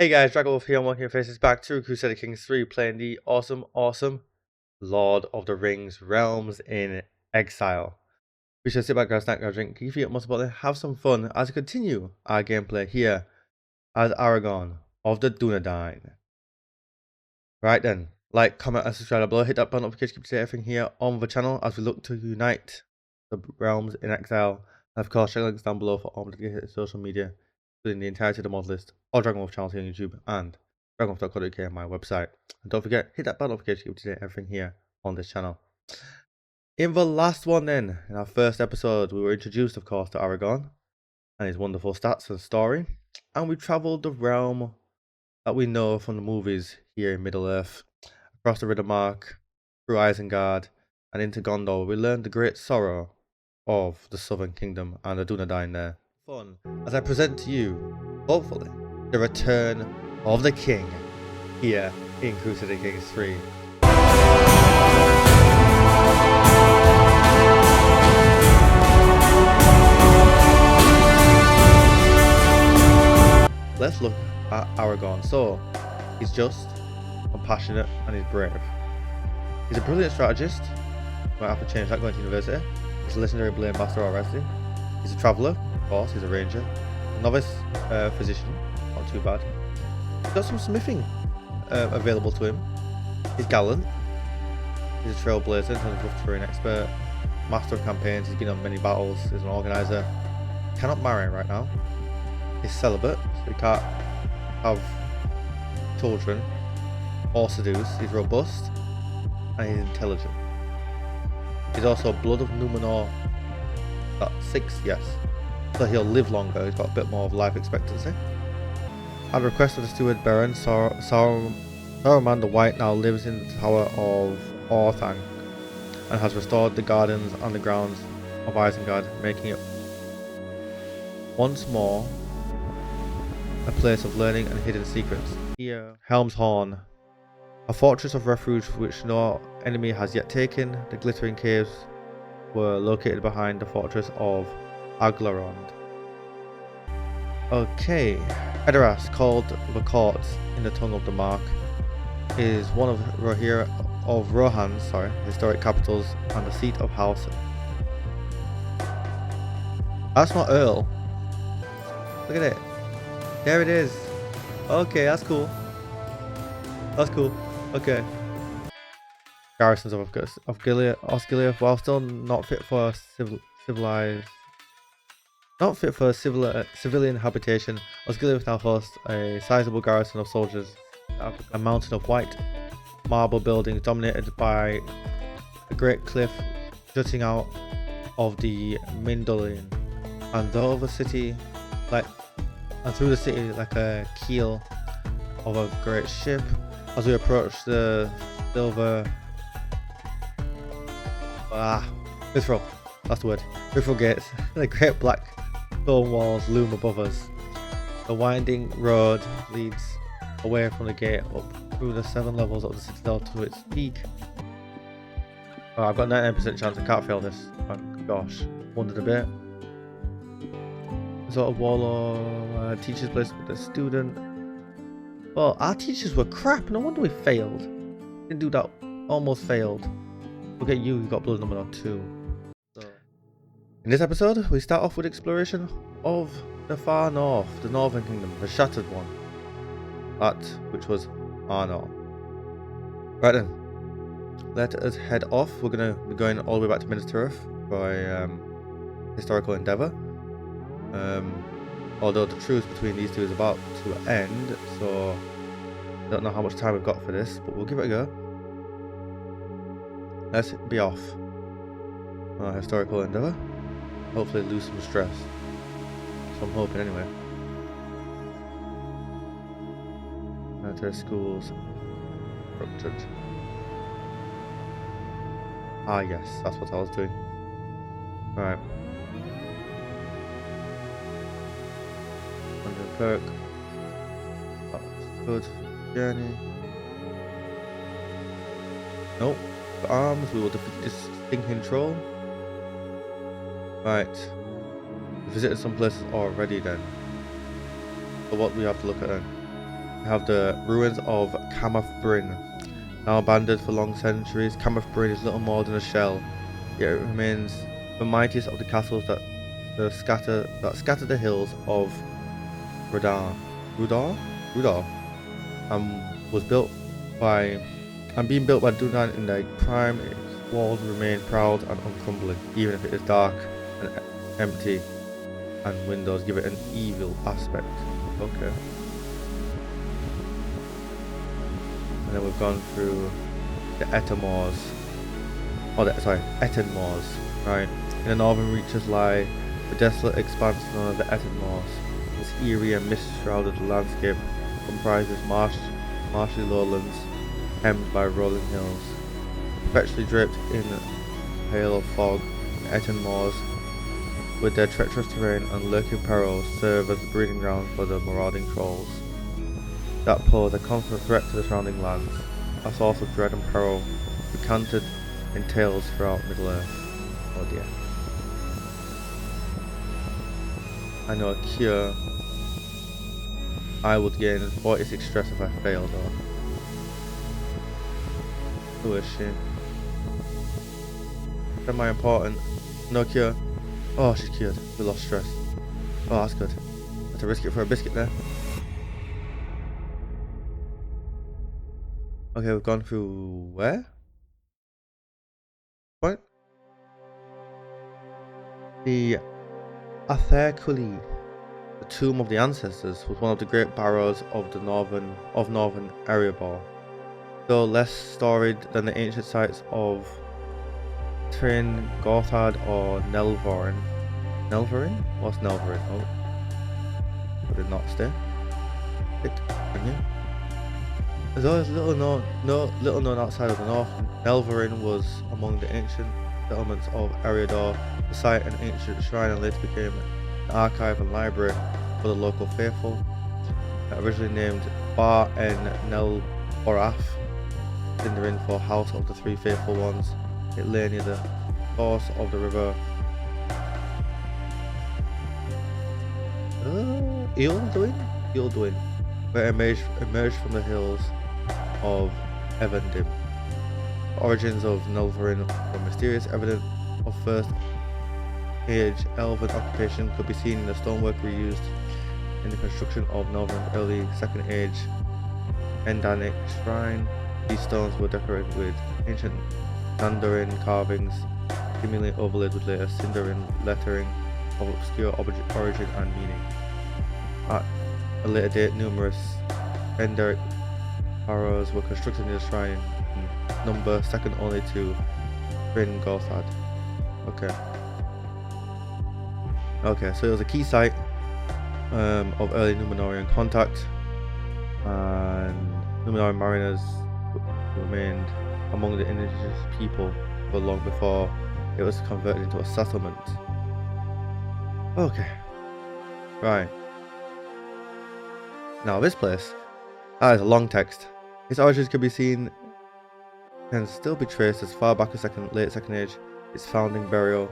Hey guys, DragonWolf here, and welcome your faces back to Crusader Kings 3, playing the awesome Lord of the Rings realms in Exile. We should sit back, grab a snack, grab a drink, keep your feet up, muscle body, have some fun as we continue our gameplay here as Aragorn of the Dunedain. Right then, like, comment, and subscribe below, hit that button notification, keep everything here on the channel as we look to unite the realms in Exile. And of course, check the links down below for all the social media, including the entirety of the mod list, all DragonWolf channels here on YouTube, and DragonWolf.co.uk, my website. And don't forget, hit that bell notification to keep everything here on this channel. In the last one then, in our first episode, we were introduced, of course, to Aragorn and his wonderful stats and story. And we travelled the realm that we know from the movies here in Middle-earth, across the Riddermark, through Isengard, and into Gondor. We learned the great sorrow of the Southern Kingdom and the Dunedain there. Fun, as I present to you, hopefully, the return of the King here in Crusader Kings 3. Let's look at Aragorn. So, he's just, compassionate, and he's brave. He's a brilliant strategist. Might have to change that going to university. He's a legendary blade master already. He's a traveller, of course, he's a ranger. A novice physician, not too bad. He's got some smithing available to him. He's gallant. He's a trailblazer in terms of rough terrain expert. Master of campaigns, he's been on many battles, he's an organiser. Cannot marry right now. He's celibate, so he can't have children or seduce. He's robust and he's intelligent. He's also blood of Numenor. That's 6, yes. So he'll live longer, he's got a bit more of life expectancy. At the request of the steward Baron, Saruman the White now lives in the Tower of Orthanc and has restored the gardens and the grounds of Isengard, making it once more a place of learning and hidden secrets. Here, Helm's Horn, a fortress of refuge which no enemy has yet taken. The glittering caves were located behind the fortress of Aglarond. Okay, Edoras, called the Court in the tongue of the Mark, is one of Rohan's historic capitals and the seat of House. That's not Earl. Look at it. There it is. Okay, that's cool. That's cool. Okay. Garrisons of Osgiliath, while still not fit for civilian habitation, Osgiliath now hosts a sizable garrison of soldiers, a mountain of white marble buildings dominated by a great cliff jutting out of the Mindolian, and through the city like a keel of a great ship. As we approach the silver Mithril, that's the word, Mithril gates, the great black stone walls loom above us. The winding road leads away from the gate up through the 7 levels of the citadel to its peak. Oh, I've got 99% chance I can't fail this. Oh, gosh, wondered a bit. Sort of warlord teacher's place with the student. Well, our teachers were crap, no wonder we failed. Didn't do that, almost failed. Look at you got blood number 2. So, in this episode, we start off with exploration of the far north, the Northern Kingdom, the shattered one. That which was Arnor. Right then, let us head off. We're going to be going all the way back to Minas Tirith for a historical endeavour. Although the truce between these two is about to end, so I don't know how much time we've got for this, but we'll give it a go. Let's be off on our historical endeavour. Hopefully lose some stress. So I'm hoping anyway. Enter schools. Corrupted. Ah yes, that's what I was doing. Alright. Perk. Good journey. Nope. For arms, we will defeat this stinking troll. Right. We visited some places already then. So what do we have to look at then? We have the ruins of Camath Bryn. Now abandoned for long centuries, Camath Bryn is little more than a shell, yet it remains the mightiest of the castles that scatter the hills of Rudar, and was built by being built by Dunan in their prime. Its walls remain proud and uncrumbling, even if it is dark and empty, and windows give it an evil aspect. Okay. And then we've gone through the Etenmoors, right? In the northern reaches lie the desolate expanse known as the Etenmoors. This eerie and mist-shrouded landscape comprises marshy lowlands hemmed by rolling hills. Perpetually draped in a hail of fog, the Etenmoors, with their treacherous terrain and lurking perils, serve as the breeding ground for the marauding trolls that pose a constant threat to the surrounding lands, a source of dread and peril recounted in tales throughout Middle-earth. Oh dear. I know a cure. I would gain 46 stress if I failed, though. Who is she? Semi-important. No cure. Oh, she's cured. We lost stress. Oh, that's good. Had to risk it for a biscuit there. Okay, we've gone through where? What? The Atherculi, the tomb of the ancestors, was one of the great barrows of northern Erebor. Though less storied than the ancient sites of Trin, Gorthad, or Nelvorin. Nelvorin? What's Nelvorin? Oh. Would it not stay? Can you? There's always little known outside of the north. Nelvorin was among the ancient settlements of Eriador, the site an ancient shrine, and later became an archive and library for the local faithful. Originally named Bar en Nelborath, Sindarin for House of the Three Faithful Ones, it lay near the source of the river Eildwin, where it emerged from the hills of Evendim. The origins of Nelvorin were mysterious. Evidence of first age elven occupation could be seen in the stonework reused in the construction of Nelvorin's early Second Age Endanic shrine. These stones were decorated with ancient Nandarin carvings, seemingly overlaid with later Sindarin lettering of obscure origin and meaning. At a later date, numerous Endaric barrows were constructed near the shrine, in number second only to Bryn Gorthad. Okay, so it was a key site of early Númenórean contact, and Númenórean mariners remained among the indigenous people for long before it was converted into a settlement. Okay, right. Now this place, that is a long text. Its origins can still be traced as far back as late Second Age. Its founding burial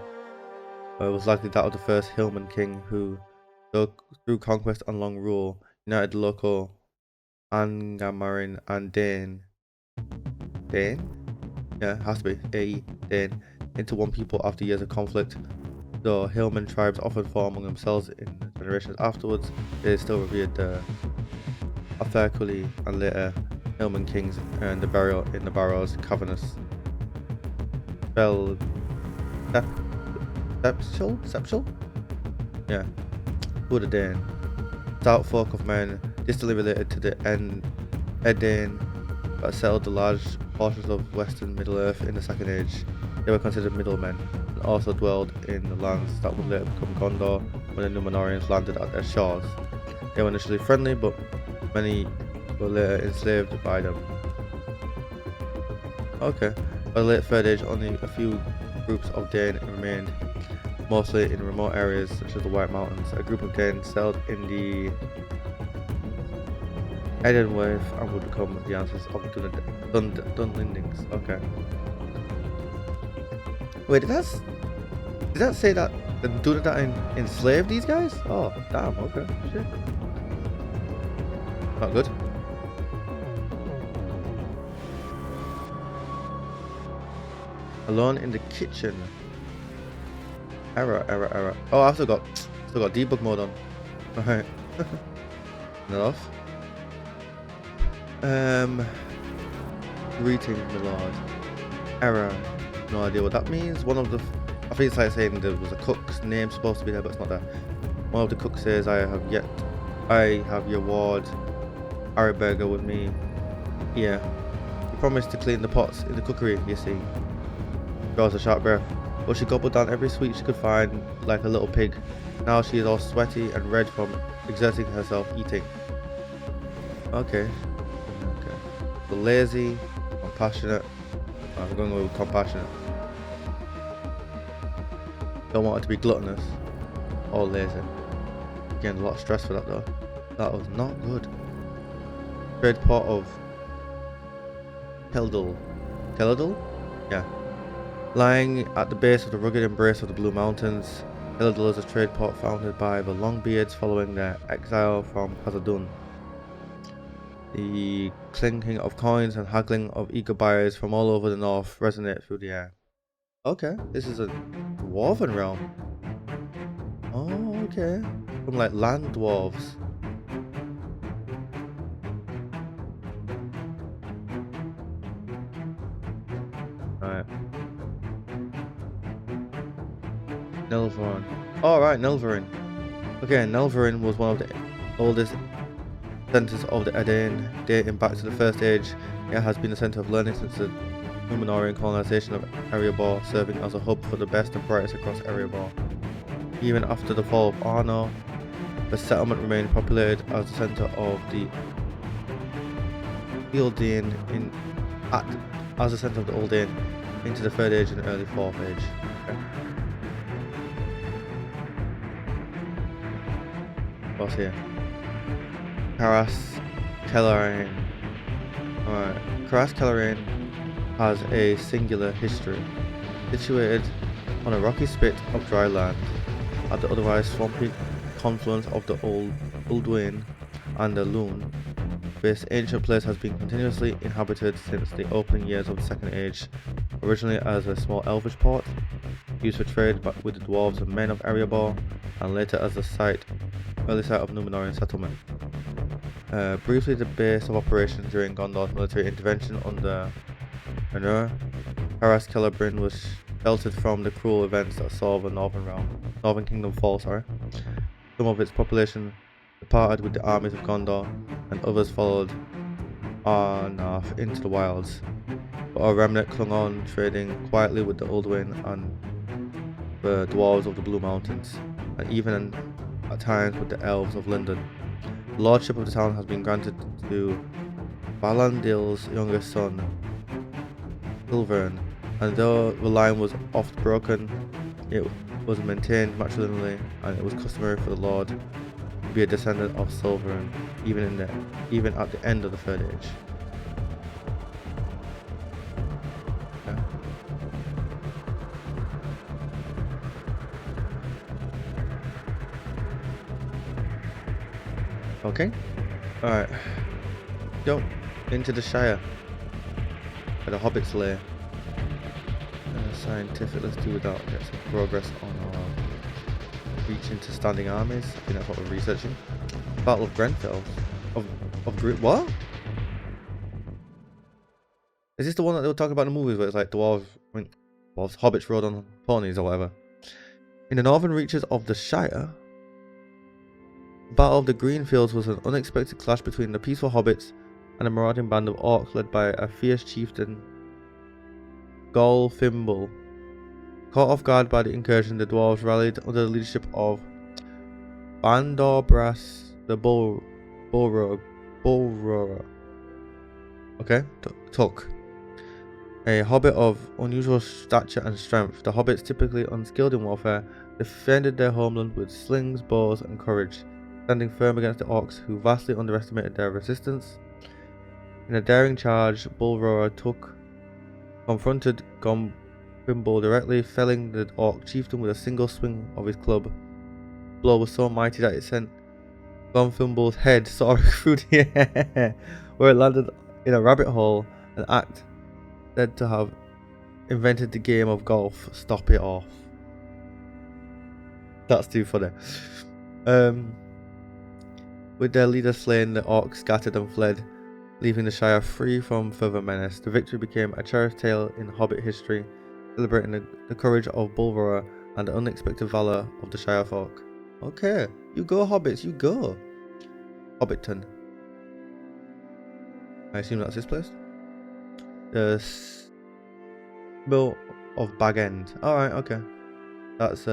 was likely that of the first Hillman king who, through conquest and long rule, united the local Angamarin and Dane? Yeah, it has to be Dane into one people after years of conflict. Though Hillman tribes often fought among themselves in generations afterwards, they still revered the Atherculi, and later Hillman kings earned the burial in the barrows cavernous Septual? Yeah, who the Dane. Stout folk of men distantly related to the Edain that settled the large portions of western Middle-earth in the Second Age. They were considered middlemen, and also dwelled in the lands that would later become Gondor when the Númenóreans landed at their shores. They were initially friendly, but many were later enslaved by them. Okay, by the late Third Age, only a few groups of Dane remained, mostly in remote areas such as the White Mountains. A group of Danes settled in the Edenwave and would become the ancestors of the Dunlendings. Okay. Wait, did that say that the Dunedain enslaved these guys? Oh, damn, okay, shit. Not good. Alone in the kitchen. Error. Oh, I've still got debug mode on. Alright. Not off. Greetings, my lord. Error. No idea what that means. One of the, I think it's like saying there was a cook's name supposed to be there, but it's not there. One of the cooks says, I have your ward, Arrowburger, with me. Yeah. You promised to clean the pots in the cookery, you see. Draws a sharp breath. But she gobbled down every sweet she could find like a little pig. Now she is all sweaty and red from exerting herself eating. Okay. So lazy, compassionate. I'm going with compassionate. Don't want her to be gluttonous or lazy. Again, a lot of stress for that though. That was not good. Trade port of Teledal? Yeah. Lying at the base of the rugged embrace of the Blue Mountains, Teledal is a trade port founded by the Longbeards following their exile from Khazad-dûm. The clinking of coins and haggling of eager buyers from all over the north resonate through the air. Okay, this is a dwarven realm. Oh, okay. From like land dwarves. Alright. Nelvarin. Alright, Nelvarin. Okay, Nelvarin was one of the oldest centers of the Edain, dating back to the First Age. It has been a center of learning since the Númenórean colonization of Erebor, serving as a hub for the best and brightest across Erebor. Even after the fall of Arnor, the settlement remained populated as the center of the Eldain as the center of the Eldain into the Third Age and early Fourth Age. Okay. What's here? Caras Kelarain. Alright. Caras Kelarain has a singular history. Situated on a rocky spit of dry land at the otherwise swampy confluence of the Uldwin and the Lune, this ancient place has been continuously inhabited since the opening years of the Second Age, originally as a small elvish port, used for trade with the dwarves and men of Erebor, and later as the early site of Númenórean settlement. Briefly the base of operations during Gondor's military intervention under ARNOR, Caras Kelarain was sheltered from the cruel events that saw the Northern Kingdom fall. Some of its population departed with the armies of Gondor, and others followed Arnarth into the wilds. But a remnant clung on, trading quietly with the Uldwin and the dwarves of the Blue Mountains, and even at times with the elves of Lindon. The lordship of the town has been granted to Valandil's youngest son, Silvern, and though the line was oft broken, it was maintained matrilineally, and it was customary for the lord to be a descendant of Silvern, even at the end of the Third Age. Okay. Alright. Go into the Shire. Where the Hobbits lay. Scientific, let's do without. Get some progress on our reach into standing armies. I think that's what we're researching. Battle of Grenfell. What? Is this the one that they were talking about in the movies where it's like hobbits rode on ponies or whatever? In the northern reaches of the Shire, the Battle of the Greenfields was an unexpected clash between the peaceful hobbits and a marauding band of orcs led by a fierce chieftain, Golfimble. Caught off guard by the incursion, the dwarves rallied under the leadership of Bandobras the Bullroarer. Okay, Tuck. A hobbit of unusual stature and strength, the hobbits, typically unskilled in warfare, defended their homeland with slings, bows, and courage, standing firm against the orcs, who vastly underestimated their resistance. In a daring charge, Bullroarer Tuck confronted Golfimble directly, felling the orc chieftain with a single swing of his club. The blow was so mighty that it sent Golfimble's head soaring through the air, where it landed in a rabbit hole, an act said to have invented the game of golf. Stop it off. That's too funny. With their leader slain, the orcs scattered and fled, leaving the Shire free from further menace. The victory became a cherished tale in Hobbit history, celebrating the courage of Bulvora and the unexpected valor of the Shire folk. Okay, you go, Hobbits, you go. Hobbiton. I assume that's this place. The Mill of Bag End. Alright, okay. That's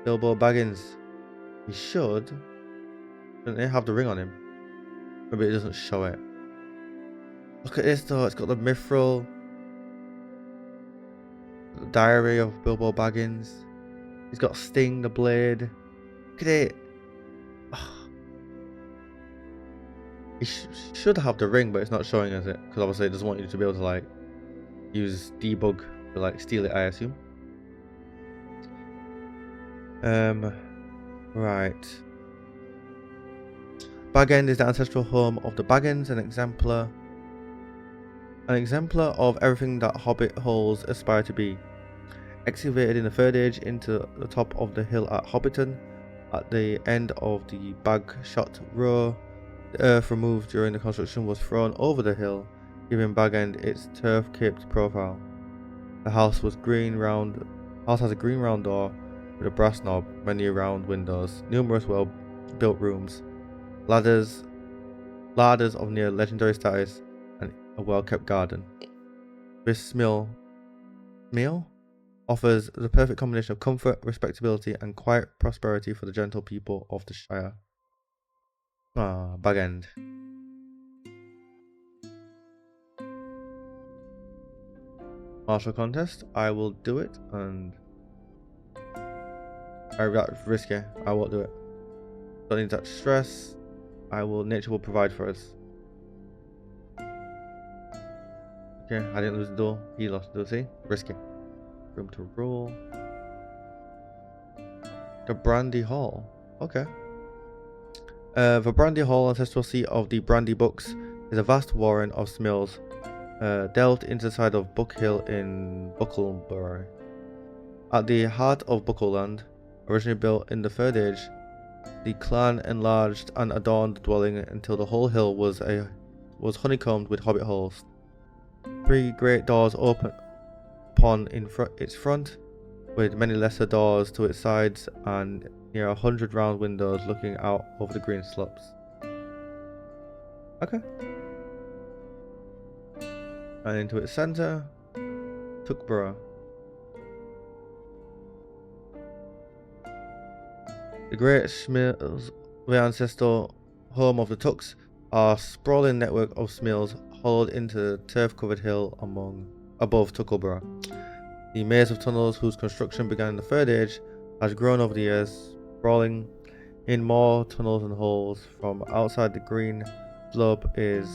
Bilbo Baggins. He shouldn't he have the ring on him? Maybe it doesn't show it. Look at this though, it's got the mithril. The diary of Bilbo Baggins. He's got Sting, the blade. Look at it. Oh. He should have the ring, but it's not showing us it. Because obviously it doesn't want you to be able to like use debug to like steal it, I assume. Right. Bag End is the ancestral home of the Baggins, an exemplar of everything that Hobbit holes aspire to be. Excavated in the Third Age into the top of the hill at Hobbiton, at the end of the Bagshot Row, the earth removed during the construction was thrown over the hill, giving Bag End its turf-capped profile. The house has a green round door with a brass knob, many round windows, numerous well-built rooms, ladders of near legendary status, and a well-kept garden. This mill offers the perfect combination of comfort, respectability, and quiet prosperity for the gentle people of the Shire. Ah, Bag End. Martial contest. I will do it, and that's risky. I won't do it. Don't need that stress. Nature will provide for us. Okay, I didn't lose the duel. He lost the duel. See, risky. Room to rule. The Brandy Hall. Okay. The Brandy Hall, ancestral seat of the Brandy Books, is a vast warren of smills, delved into the side of Buck Hill in Bucklebury. At the heart of Buckleland, originally built in the Third Age, the clan enlarged and adorned the dwelling until the whole hill was honeycombed with hobbit holes. 3 great doors open upon its front, with many lesser doors to its sides, and near 100 round windows looking out over the green slopes. Okay. And into its center, Tuckborough. The great Smills, the ancestral home of the Tucks, are a sprawling network of smills hollowed into the turf-covered hill above Tuckborough. The maze of tunnels, whose construction began in the Third Age, has grown over the years, sprawling in more tunnels and holes. From outside, the green slope is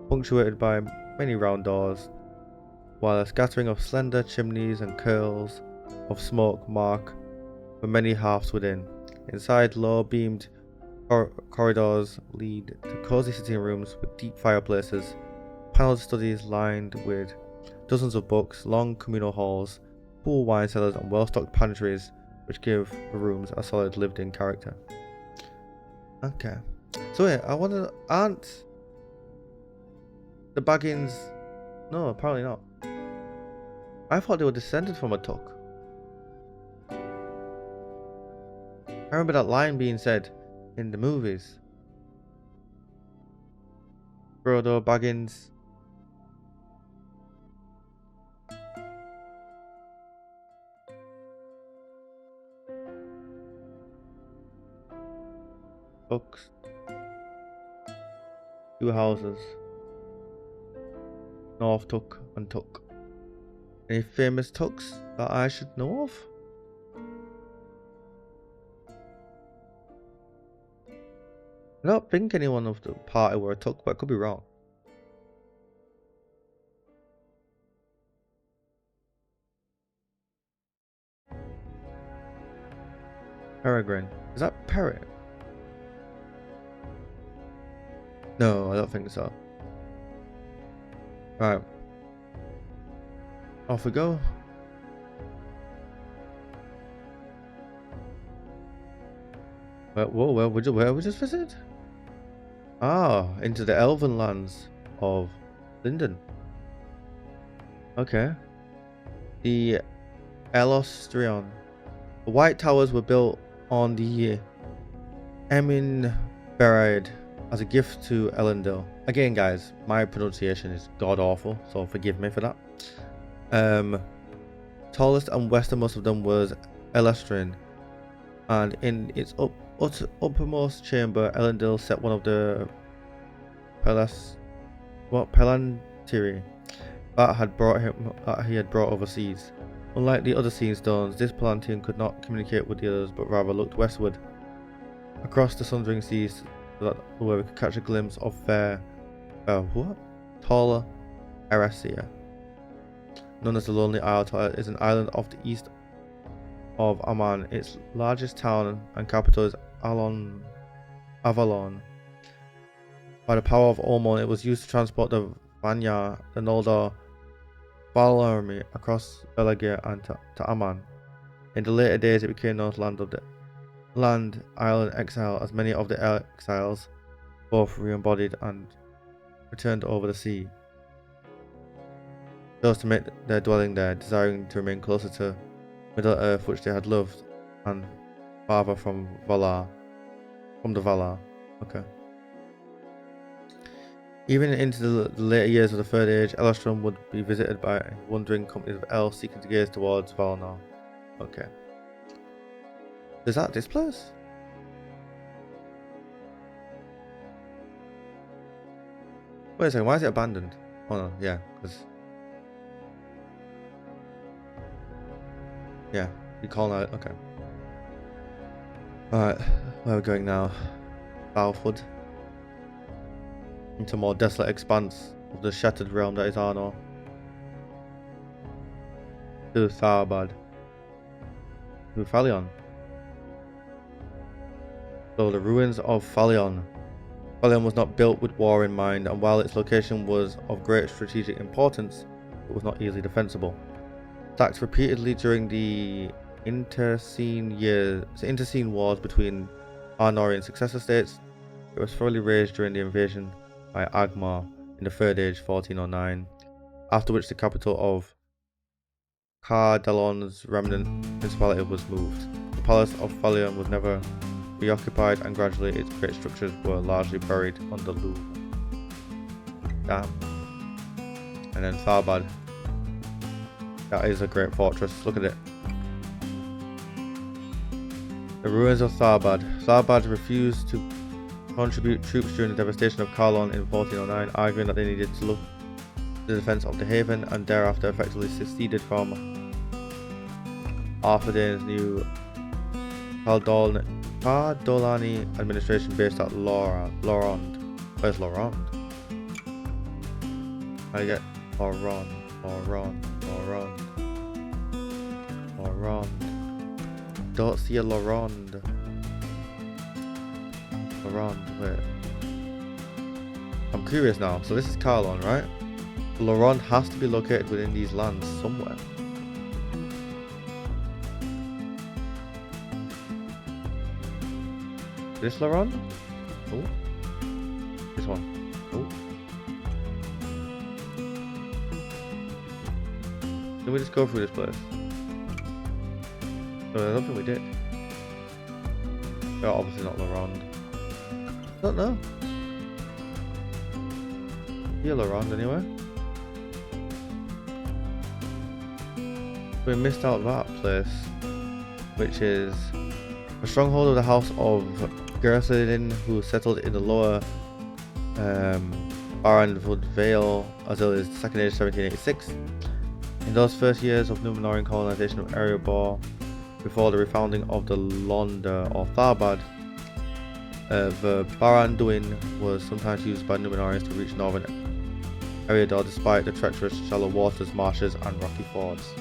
punctuated by many round doors, while a scattering of slender chimneys and curls of smoke mark the many halves within. Inside, low-beamed corridors lead to cozy sitting rooms with deep fireplaces, panelled studies lined with dozens of books, long communal halls, full wine cellars, and well-stocked pantries, which give the rooms a solid lived-in character. Okay. So yeah, I wonder, aren't the Baggins... No, apparently not. I thought they were descended from a Tuck. I remember that line being said in the movies. Frodo Baggins. Books. 2 houses. North Tuck and Tuck. Any famous Tucks that I should know of? I don't think anyone of the party were a Tuck, but I could be wrong. Peregrine. Is that Perry? No, I don't think so. Right. Off we go. Whoa, where we just visited? Ah, into the elven lands of Linden. Okay. The Elostrion. The White Towers were built on the Emin Buried as a gift to Elendil. Again, guys, my pronunciation is god awful, so forgive me for that. Tallest and westernmost of them was Elestrin, and in its uppermost chamber, Elendil set one of the Palantiri that he had brought overseas. Unlike the other seeing stones, this Palantian could not communicate with the others, but rather looked westward across the sundering seas, so that where we could catch a glimpse of taller Erasia. Known as the Lonely Isle, is an island off the east of Aman. Its largest town and capital is Avalon. By the power of Ormond, it was used to transport the Vanya, the Noldor army across Belagir and to Aman. In the later days, it became known as Land Island Exile, as many of the exiles both re-embodied and returned over the sea, chose to make their dwelling there, desiring to remain closer to Middle Earth, which they had loved, and farther from the Valar. Okay. Even into the later years of the Third Age, Elostrom would be visited by wandering companies of elves seeking to gaze towards Valinor. Okay. Is that this place? Wait a second, why is it abandoned? Oh no, yeah, because... yeah, you call out, okay. Alright, where are we going now? Southward. Into a more desolate expanse of the shattered realm that is Arnor. To Tharbad. To Phalion. So the ruins of Phalion. Phalion was not built with war in mind, and while its location was of great strategic importance, it was not easily defensible. Attacked repeatedly during the intercene wars between Arnorian successor states, it was thoroughly razed during the invasion by Agmar in the Third Age 1409, after which the capital of Cardalon's remnant principality was moved. The palace of Phalion was never reoccupied, and gradually its great structures were largely buried under Louvre. Damn. And then Tharbad. That is a great fortress, look at it. The ruins of Tharbad. Tharbad refused to contribute troops during the devastation of Carlon in 1409, arguing that they needed to look to the defense of the haven, and thereafter effectively seceded from Arthur Dane's new Cardolani administration based at Lorond. Where's Lorond? I get Lorond. Don't see a Lorond. Wait. I'm curious now. So this is Carlon, right? Lorond has to be located within these lands somewhere. This Lorond? Oh. This one. Oh. Did we just go through this place? No, I don't think we did. Oh, obviously not Lorond. I don't know. Yeah, Lorond anyway. We missed out that place, which is a stronghold of the House of Gersilin, who settled in the lower Barandwood Vale as early as the Second Age 1786. In those first years of Númenórean colonization of Erebor, before the refounding of the Londar or Tharbad, the Baranduin was sometimes used by Númenóreans to reach northern Eriador despite the treacherous shallow waters, marshes and rocky fords.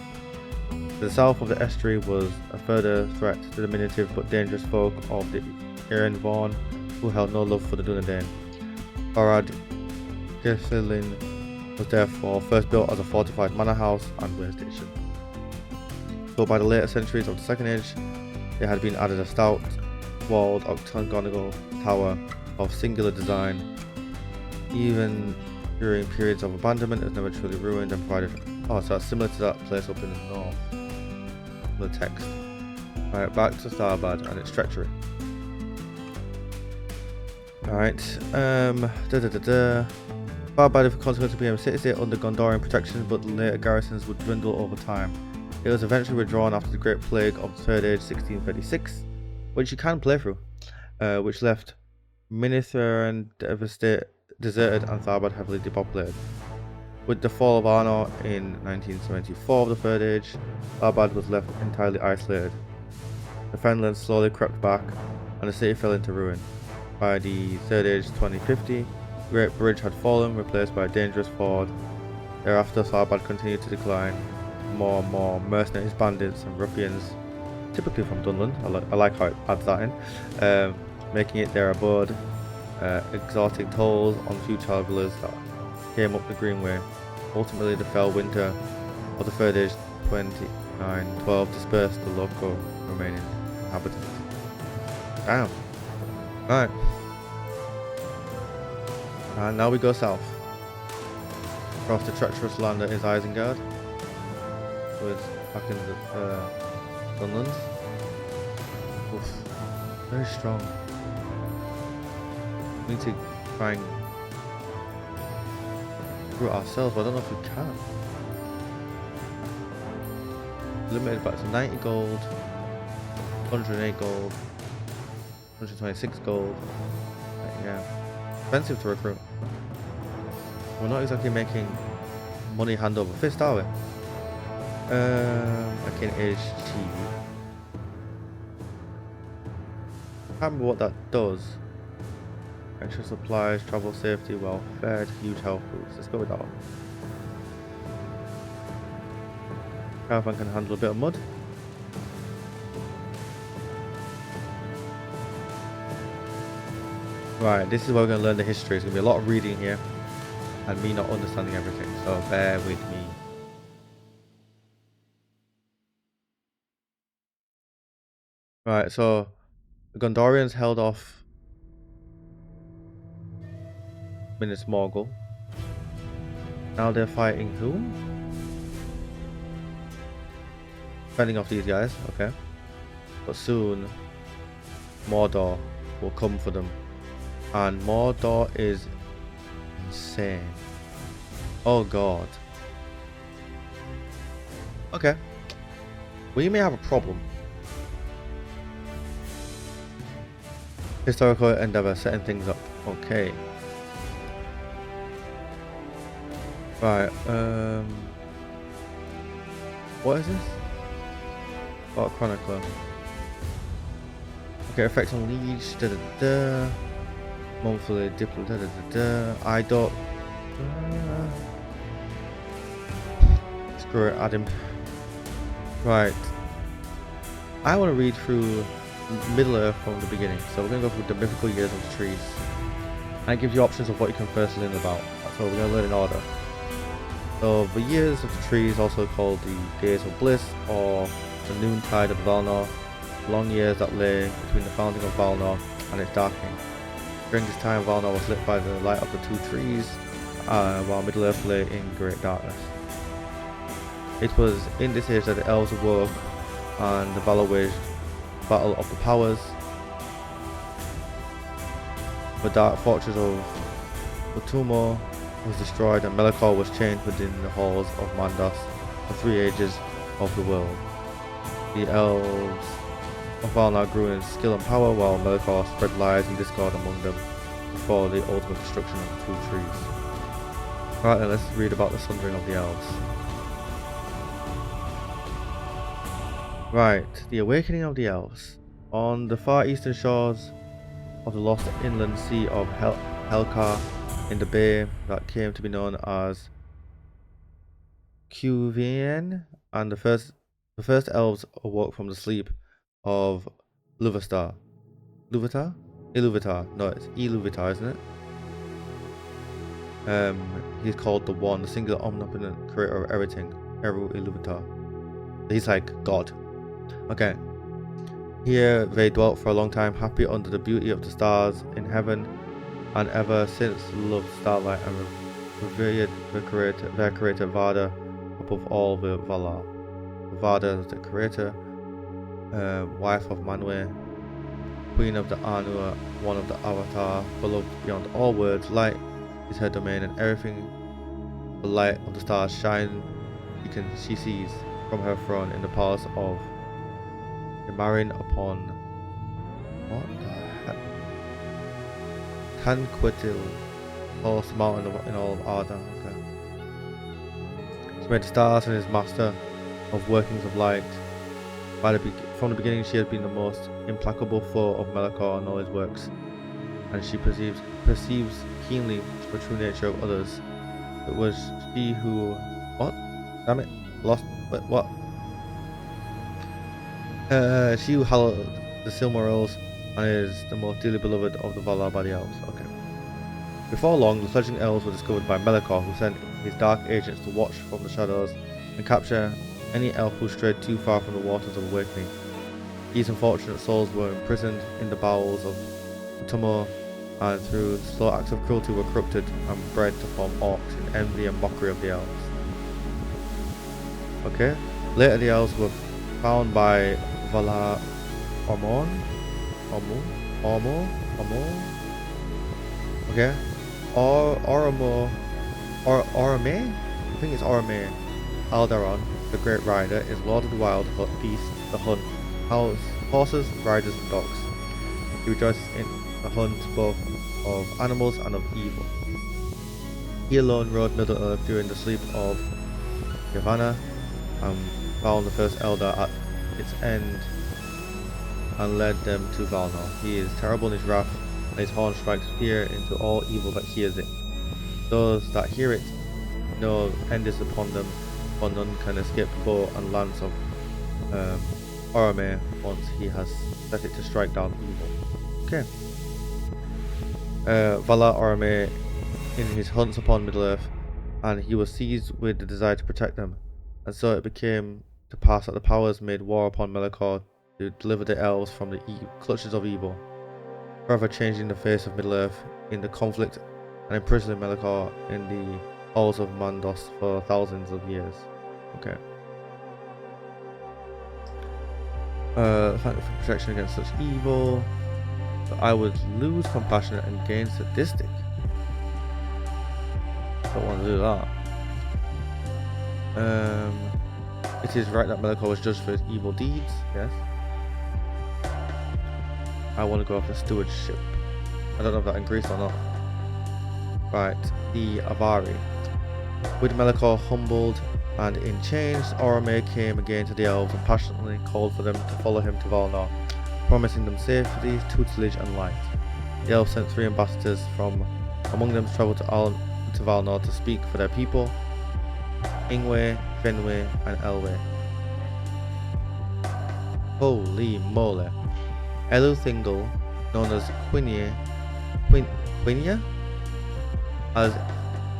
To the south of the estuary was a further threat to the diminutive but dangerous folk of the Iron-Vorn, who held no love for the Dunedain. Barad Gersilin was therefore first built as a fortified manor house and way station. But by the later centuries of the Second Age, there had been added a stout, walled octagonal tower of singular design. Even during periods of abandonment, it was never truly ruined and provided. Oh, so that's similar to that place up in the north. The text. Alright, back to Starbad and its treachery. Alright, Barber consequently became a city-state under Gondorian protection, but the later garrisons would dwindle over time. It was eventually withdrawn after the Great Plague of the Third Age, 1636, which you can play through, which left Minithir deserted and Tharbad heavily depopulated. With the fall of Arnor in 1974 of the Third Age, Tharbad was left entirely isolated. The Fenlands slowly crept back, and the city fell into ruin. By the Third Age 2050, the Great Bridge had fallen, replaced by a dangerous ford. Thereafter, Tharbad continued to decline. More and more mercenaries, bandits, and ruffians, typically from Dunland, I like how it adds that in, making it their abode, extorting tolls on few travelers that came up the Greenway. Ultimately, the fell winter of the Third Age 2912 dispersed the local remaining inhabitants. Damn. Right. And now we go south. Across the treacherous land that is Isengard. Was back in the Dunlands. Oof. Very strong. We need to try and do it ourselves, but I don't know if we can. Limited back to 90 gold, 108 gold, 126 gold. Yeah. Expensive to recruit. We're not exactly making money hand over fist, are we? I can HT. Can't remember what that does. Extra supplies, travel safety, well fed, huge health boost. Let's go with that one. Caravan can handle a bit of mud. Right, this is where we're going to learn the history. There's going to be a lot of reading here and me not understanding everything, so bear with me. Right, so the Gondorians held off Minas Morgul. Now they're fighting who? Fending off these guys, okay. But soon Mordor will come for them. And Mordor is insane. Oh god. Okay. We may have a problem. Historical endeavor, setting things up. Okay. Right, what is this? Oh, Chronicler. Okay, effects on Liege, monthly diplomat, I don't. Screw it, add him. Right. I want to read through Middle Earth from the beginning, so we're going to go through the mythical years of the trees. And it gives you options of what you can first learn about. So we're going to learn in order. So the years of the trees, also called the days of bliss or the noontide of Valinor, long years that lay between the founding of Valinor and its darkening. During this time, Valinor was lit by the light of the two trees, while Middle Earth lay in great darkness. It was in this age that the elves awoke and the Valar waged battle of the powers. The dark fortress of Utumor was destroyed and Melkor was chained within the halls of Mandos, the three ages of the world. The elves of Valinor grew in skill and power, while Melkor spread lies and discord among them before the ultimate destruction of the two trees. Right then, let's read about the sundering of the elves. Right, the awakening of the elves. On the far eastern shores of the lost inland sea of Helkar, in the bay that came to be known as Cuvien, and the first elves awoke from the sleep of Iluvatar. Iluvatar? Iluvatar. No, it's Iluvatar, isn't it? He's called the One, the singular omnipotent creator of everything, Eru Iluvatar. He's like God. Okay. Here they dwelt for a long time, happy under the beauty of the stars in heaven, and ever since loved starlight and revered their creator Vada above all the Valar. Vada, the creator, wife of Manwë, queen of the ARNOR, one of the Avatar, beloved beyond all words. Light is her domain, and everything the light of the stars shine she sees from her throne in the palace of Imarin upon what the heck? Congenital Beauty, mountain in all of Arda. Okay. She made the stars and is master of workings of light. From the beginning, she has been the most implacable foe of Melkor and all his works, and she perceives keenly the true nature of others. It was she who, what? Damn it, lost. But what? She who hallowed the Silmarils and is the most dearly beloved of the Valar by the elves. Okay. Before long, the fledgling elves were discovered by Melkor, who sent his dark agents to watch from the shadows and capture any elf who strayed too far from the waters of awakening. These unfortunate souls were imprisoned in the bowels of Tumor, and through slow acts of cruelty were corrupted and bred to form orcs in envy and mockery of the elves. Okay. Later, the elves were found by Valar Ormor. Okay. Orome. I think it's Orome. Aldaron, the Great Rider, is Lord of the Wild Beasts, the Hunt, horses, riders, and dogs. He rejoices in the hunt both of animals and of evil. He alone rode Middle-earth during the sleep of Yavanna and found the first Eldar at its end and led them to Valinor. He is terrible in his wrath, and his horn strikes fear into all evil that hears it. Those that hear it know end is upon them, for none can escape the bow and lance of Orome once he has set it to strike down evil. Okay. Valar Orome in his hunts upon Middle-earth, and he was seized with the desire to protect them, and so it became to pass that the powers made war upon Melkor to deliver the elves from the clutches of evil, forever changing the face of Middle-earth in the conflict and imprisoning Melkor in the halls of Mandos for thousands of years. Okay. Thank you for protection against such evil. But I would lose compassion and gain sadistic. Don't want to do that. It is right that Melkor was judged for his evil deeds. Yes. I want to go after stewardship. I don't know if that in Greece or not. Right, the Avari. With Melkor humbled and in chains, Orome came again to the elves and passionately called for them to follow him to Valinor, promising them safety, tutelage, and light. The elves sent 3 ambassadors from among them to travel to Valinor to speak for their people: Ingwe, Fenwe, and Elwe. Holy moly! Elu Thingol, known as Quenya,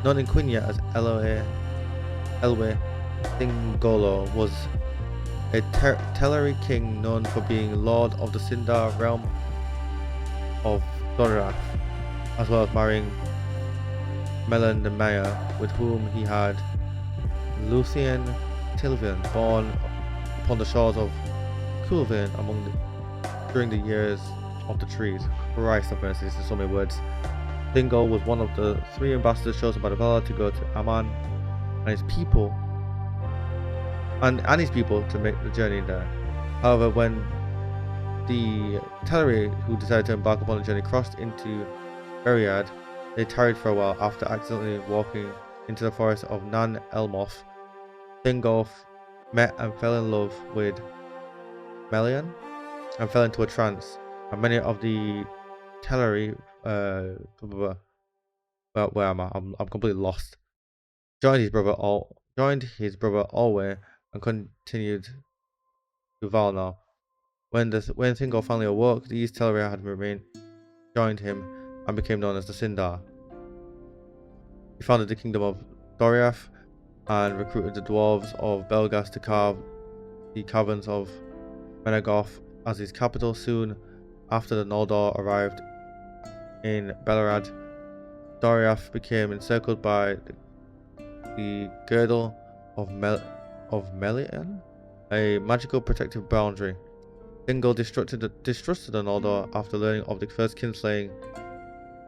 known in Quenya as Elwe Thingolo, was a Teleri king known for being lord of the Sindar realm of Dorath, as well as marrying Melandamaya, with whom he had Luthien Tilvian, born upon the shores of Culvin during the years of the trees. Christ have mercy, this is so many words. Thingol was one of the 3 ambassadors chosen by the Valar to go to Aman and his people to make the journey there. However, when the Teleri who decided to embark upon the journey crossed into Beriad, they tarried for a while after accidentally walking into the forest of Nan Elmoth. Thingol met and fell in love with Melian and fell into a trance, and many of the Teleri where am I? I'm completely lost. Joined his brother Olwe and continued to Valinor. When Thingol finally awoke, these Teleri had joined him and became known as the Sindar. He founded the kingdom of Doriath and recruited the dwarves of Belgas to carve the caverns of Menegoth as his capital. Soon after the Noldor arrived in Beleriand, Doriath became encircled by the girdle of Melian, a magical protective boundary. Thingol distrusted the Noldor after learning of the first kinslaying.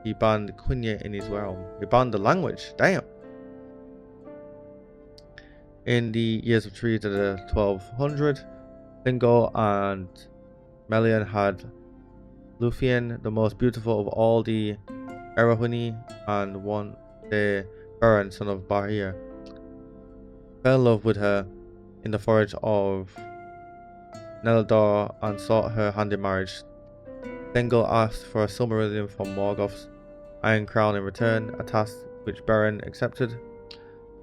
He banned Quenya in his realm. He banned the language. Damn. In the years of trees of the 1200, Thingol and Melian had Lúthien, the most beautiful of all the Eorhuni, and one day Beren, son of Bahir, fell in love with her in the forest of Nelador and sought her hand in marriage. Thingol asked for a Silmarillion from Morgoth's Iron Crown in return, a task which Beren accepted.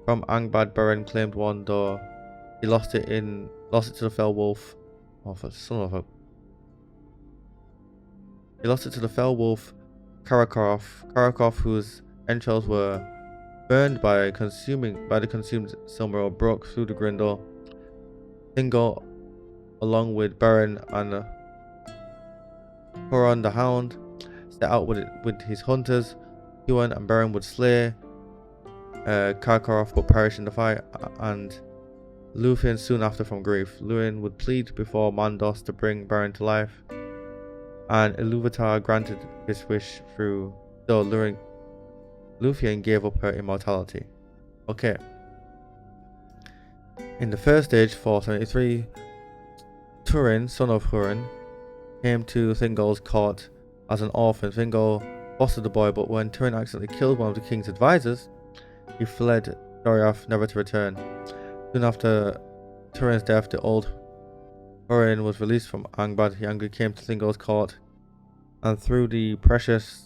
From Angband, Beren claimed one, though he lost it to the fell wolf. Oh, son of a! He lost it to the fell wolf Karakoth, whose entrails were burned by the consumed Silmaril, broke through the grindle. Thingol, along with Beren and Huron the Hound, set out with his hunters. Huon and Beren would slay Karakoth but perish in the fight, and Lúthien soon after from grief. Lúthien would plead before Mandos to bring Beren to life, and Ilúvatar granted his wish though Lúthien gave up her immortality. Okay. In the first age, 473, Turin, son of Huron, came to Thingol's court as an orphan. Thingol fostered the boy, but when Turin accidentally killed one of the king's advisors, he fled Doriath, never to return. Soon after Turin's death, the old Huron was released from Angband. He angrily came to Thingol's court, and through the precious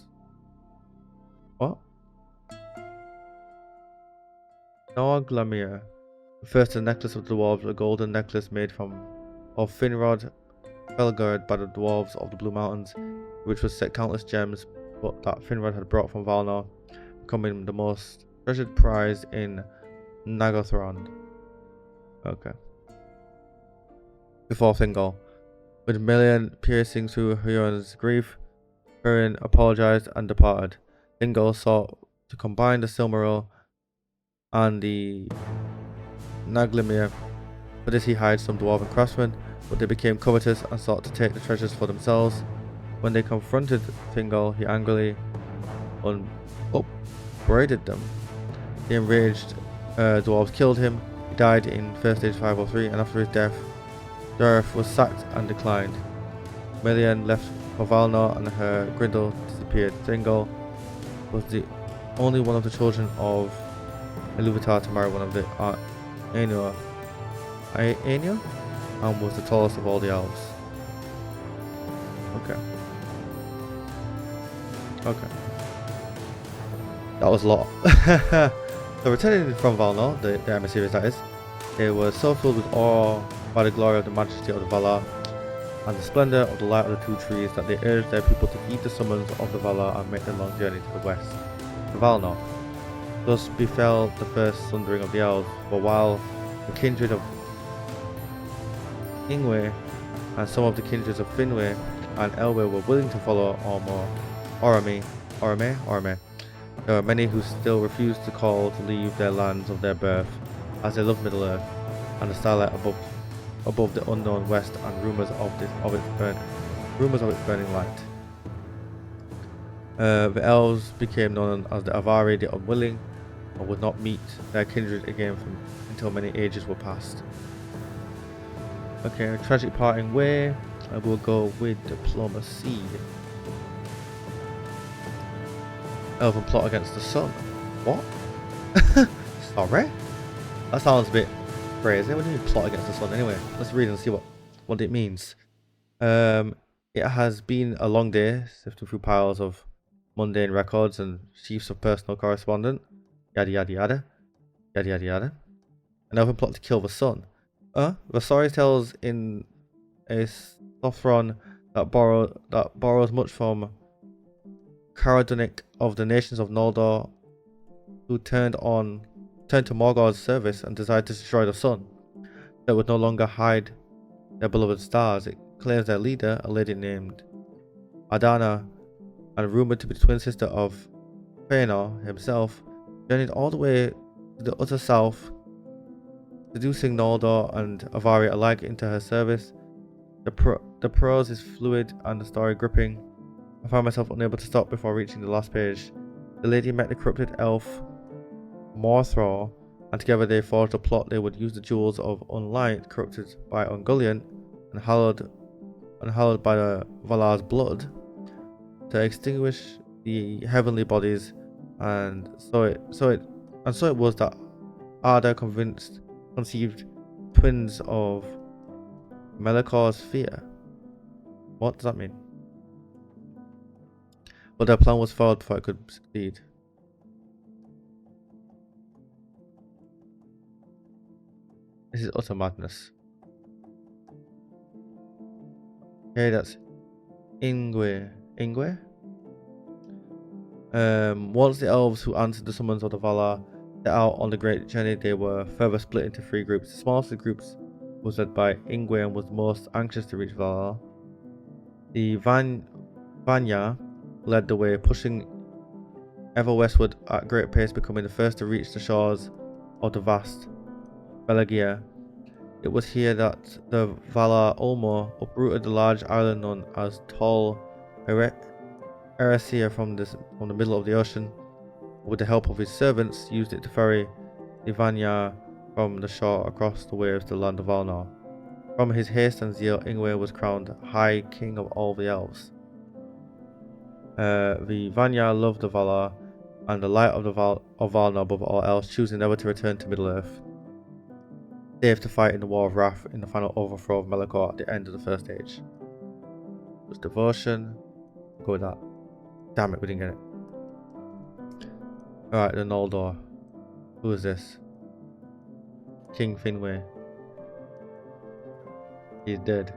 Norglamir, refers to the necklace of the dwarves, a golden necklace made of Finrod, felgured by the dwarves of the Blue Mountains, which was set countless gems, but that Finrod had brought from Valinor, becoming the most treasured prize in Nagothrond. Okay. Before Thingol, with Melian piercing through Huron's grief, Huron apologized and departed. Thingol sought to combine the Silmaril and the Naglimir. For this he hired some dwarven craftsmen, but they became covetous and sought to take the treasures for themselves. When they confronted Thingol, he angrily upbraided them. The enraged dwarves killed him. He died in First Age 503, and after his death, Doriath was sacked and declined. Melian left for Valinor and her grindle disappeared. Thingol was the only one of the children of Ilúvatar to marry one of the Ainur, and was the tallest of all the elves. Okay. That was a lot. So returning from Valinor, the emissaries that is, they were so filled with awe by the glory of the majesty of the Valar and the splendour of the light of the two trees that they urged their people to heed the summons of the Valar and make the long journey to the west, to Valinor. Thus befell the first sundering of the elves, for while the kindred of Ingwe and some of the kindreds of Finwë and Elwë were willing to follow Orome, there were many who still refused to leave their lands of their birth, as they loved Middle-earth and the starlight above the unknown west, and rumours of its burning light. The elves became known as the Avari, the unwilling, and would not meet their kindred again until many ages were past. Okay, a tragic parting way. I will go with diplomacy. Elven plot against the sun. What? Sorry? That sounds a bit crazy. What do you mean plot against the sun? Anyway, let's read and see what it means. It has been a long day, sifting through piles of mundane records and sheafs of personal correspondence. Yada yada yada. Yada yada yada. An elven plot to kill the sun. The story tells in a Sauron that borrows much from Caradunic of the nations of Noldor who turned to Morgoth's service and decided to destroy the sun. They would no longer hide their beloved stars. It claims their leader, a lady named Adana, and rumored to be the twin sister of Fëanor himself, journeyed all the way to the utter south, seducing Noldor and Avari alike into her service. The prose is fluid and the story gripping. I found myself unable to stop before reaching the last page. The lady met the corrupted elf Morthor, and together they forged a plot. They would use the jewels of Unlight, corrupted by Ungoliant and hallowed by the Valar's blood, to extinguish the heavenly bodies, and so it was that Arda conceived twins of Melikor's fear. What does that mean? But their plan was foiled before it could succeed. This is utter madness. Okay, that's Ingwe. Once the elves who answered the summons of the Valar set out on the great journey, they were further split into 3 groups. The smallest of the groups was led by Ingwe and was most anxious to reach Valar. The Vanya led the way, pushing ever westward at great pace, becoming the first to reach the shores of the vast Belagia. It was here that the Valar Olmor uprooted the large island known as Tol Eressëa from the middle of the ocean. With the help of his servants, used it to ferry the Vanya from the shore across the waves to the land of Arnor. From his haste and zeal, Ingwe was crowned High King of all the elves. The Vanya loved the Valar and the light of Arnor above all else, choosing never to return to Middle-earth, save to fight in the War of Wrath in the final overthrow of Melkor at the end of the First Age. It was devotion. Go with that. Damn it, we didn't get it. Alright, the Noldor. Who is this? King Finwë. He's dead.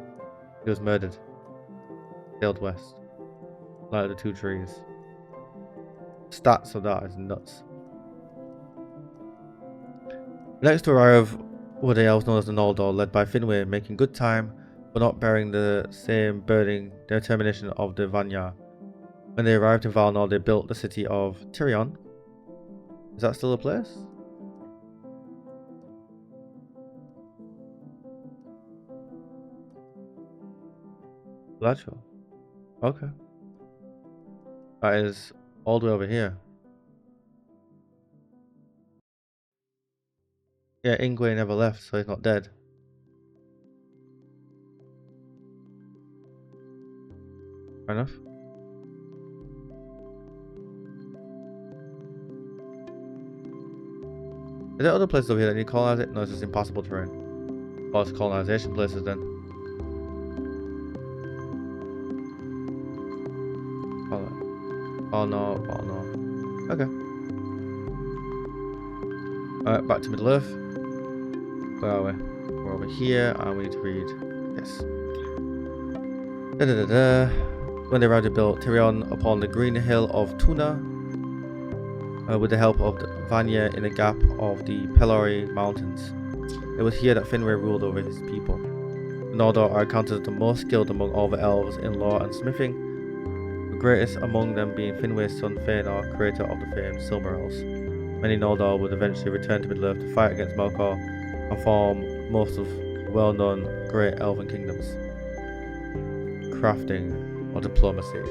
He was murdered. Sailed west. Like the 2 trees. Stats of that is nuts. Next to arrive were the elves known as the Noldor, led by Finwë, making good time but not bearing the same burning determination of the Vanya. When they arrived in Valinor, they built the city of Tirion. Is that still a place? Gladshall. Okay. That is all the way over here. Yeah, Ingwe never left, so he's not dead. Fair enough. Is there other places over here that need to colonize it? No, it's just impossible terrain. Oh, it's colonization places then. Oh no. Okay. Alright, back to Middle-earth. Where are we? We're over here, and we need to read this. When they arrived, they built Tirion upon the green hill of Tuna, with the help of the Vanya in the gap of the Pelori Mountains. It was here that Finwë ruled over his people. The Noldor are counted the most skilled among all the elves in lore and smithing, the greatest among them being Finwë's son Fëanor, creator of the famed Silmarils. Many Noldor would eventually return to Middle-earth to fight against Melkor and form most of the well-known great elven kingdoms. Crafting or diplomacy.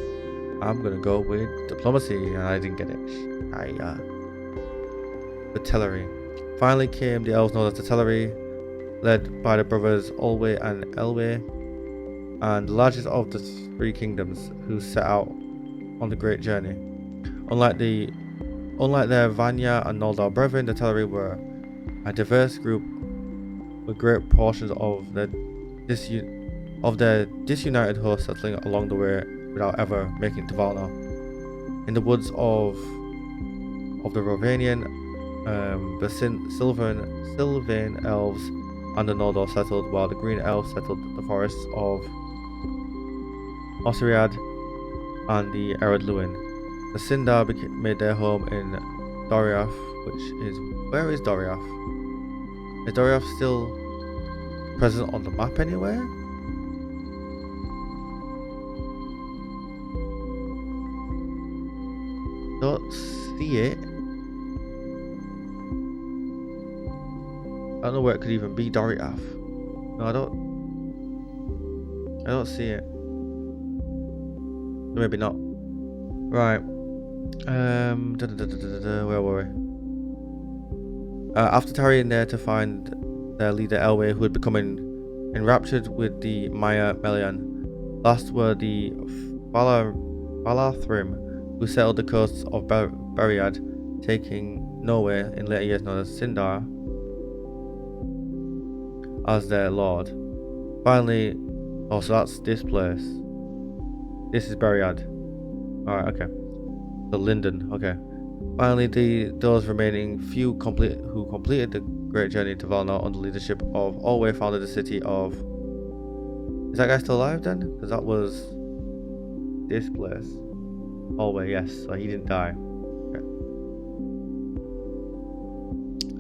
I'm gonna go with diplomacy, and I didn't get it. The Teleri. Finally came the elves known as the Teleri, led by the brothers Olwe and Elwë, and the largest of the 3 kingdoms who set out on the great journey. Unlike their Vanya and Noldor brethren, the Teleri were a diverse group with great portions of their disunited host settling along the way without ever making it to Valinor. In the woods of the Rovanian, the Sylvan elves and the Noldor settled, while the Green elves settled the forests of Osiriad and the Ered Luin. The Sindar made their home in Doriath, which is... Where is Doriath? Is Doriath still present on the map anywhere? Don't see it. I don't know where it could even be. Doriath. No, I don't see it. Maybe not. Right. Where were we? After tarrying there to find their leader Elwë, who had become enraptured with the Maya Melian, last were the Valathrim, who settled the coasts of Beriad, taking Norway, in later years known as Sindar, as their lord. Finally, oh, so that's this place. This is Beriad. Alright, okay. The Linden, okay. Finally, those remaining few who completed the great journey to Valinor under the leadership of Olwe founded the city of... Is that guy still alive then? Because that was this place. Olwe, yes, so he didn't die. Okay.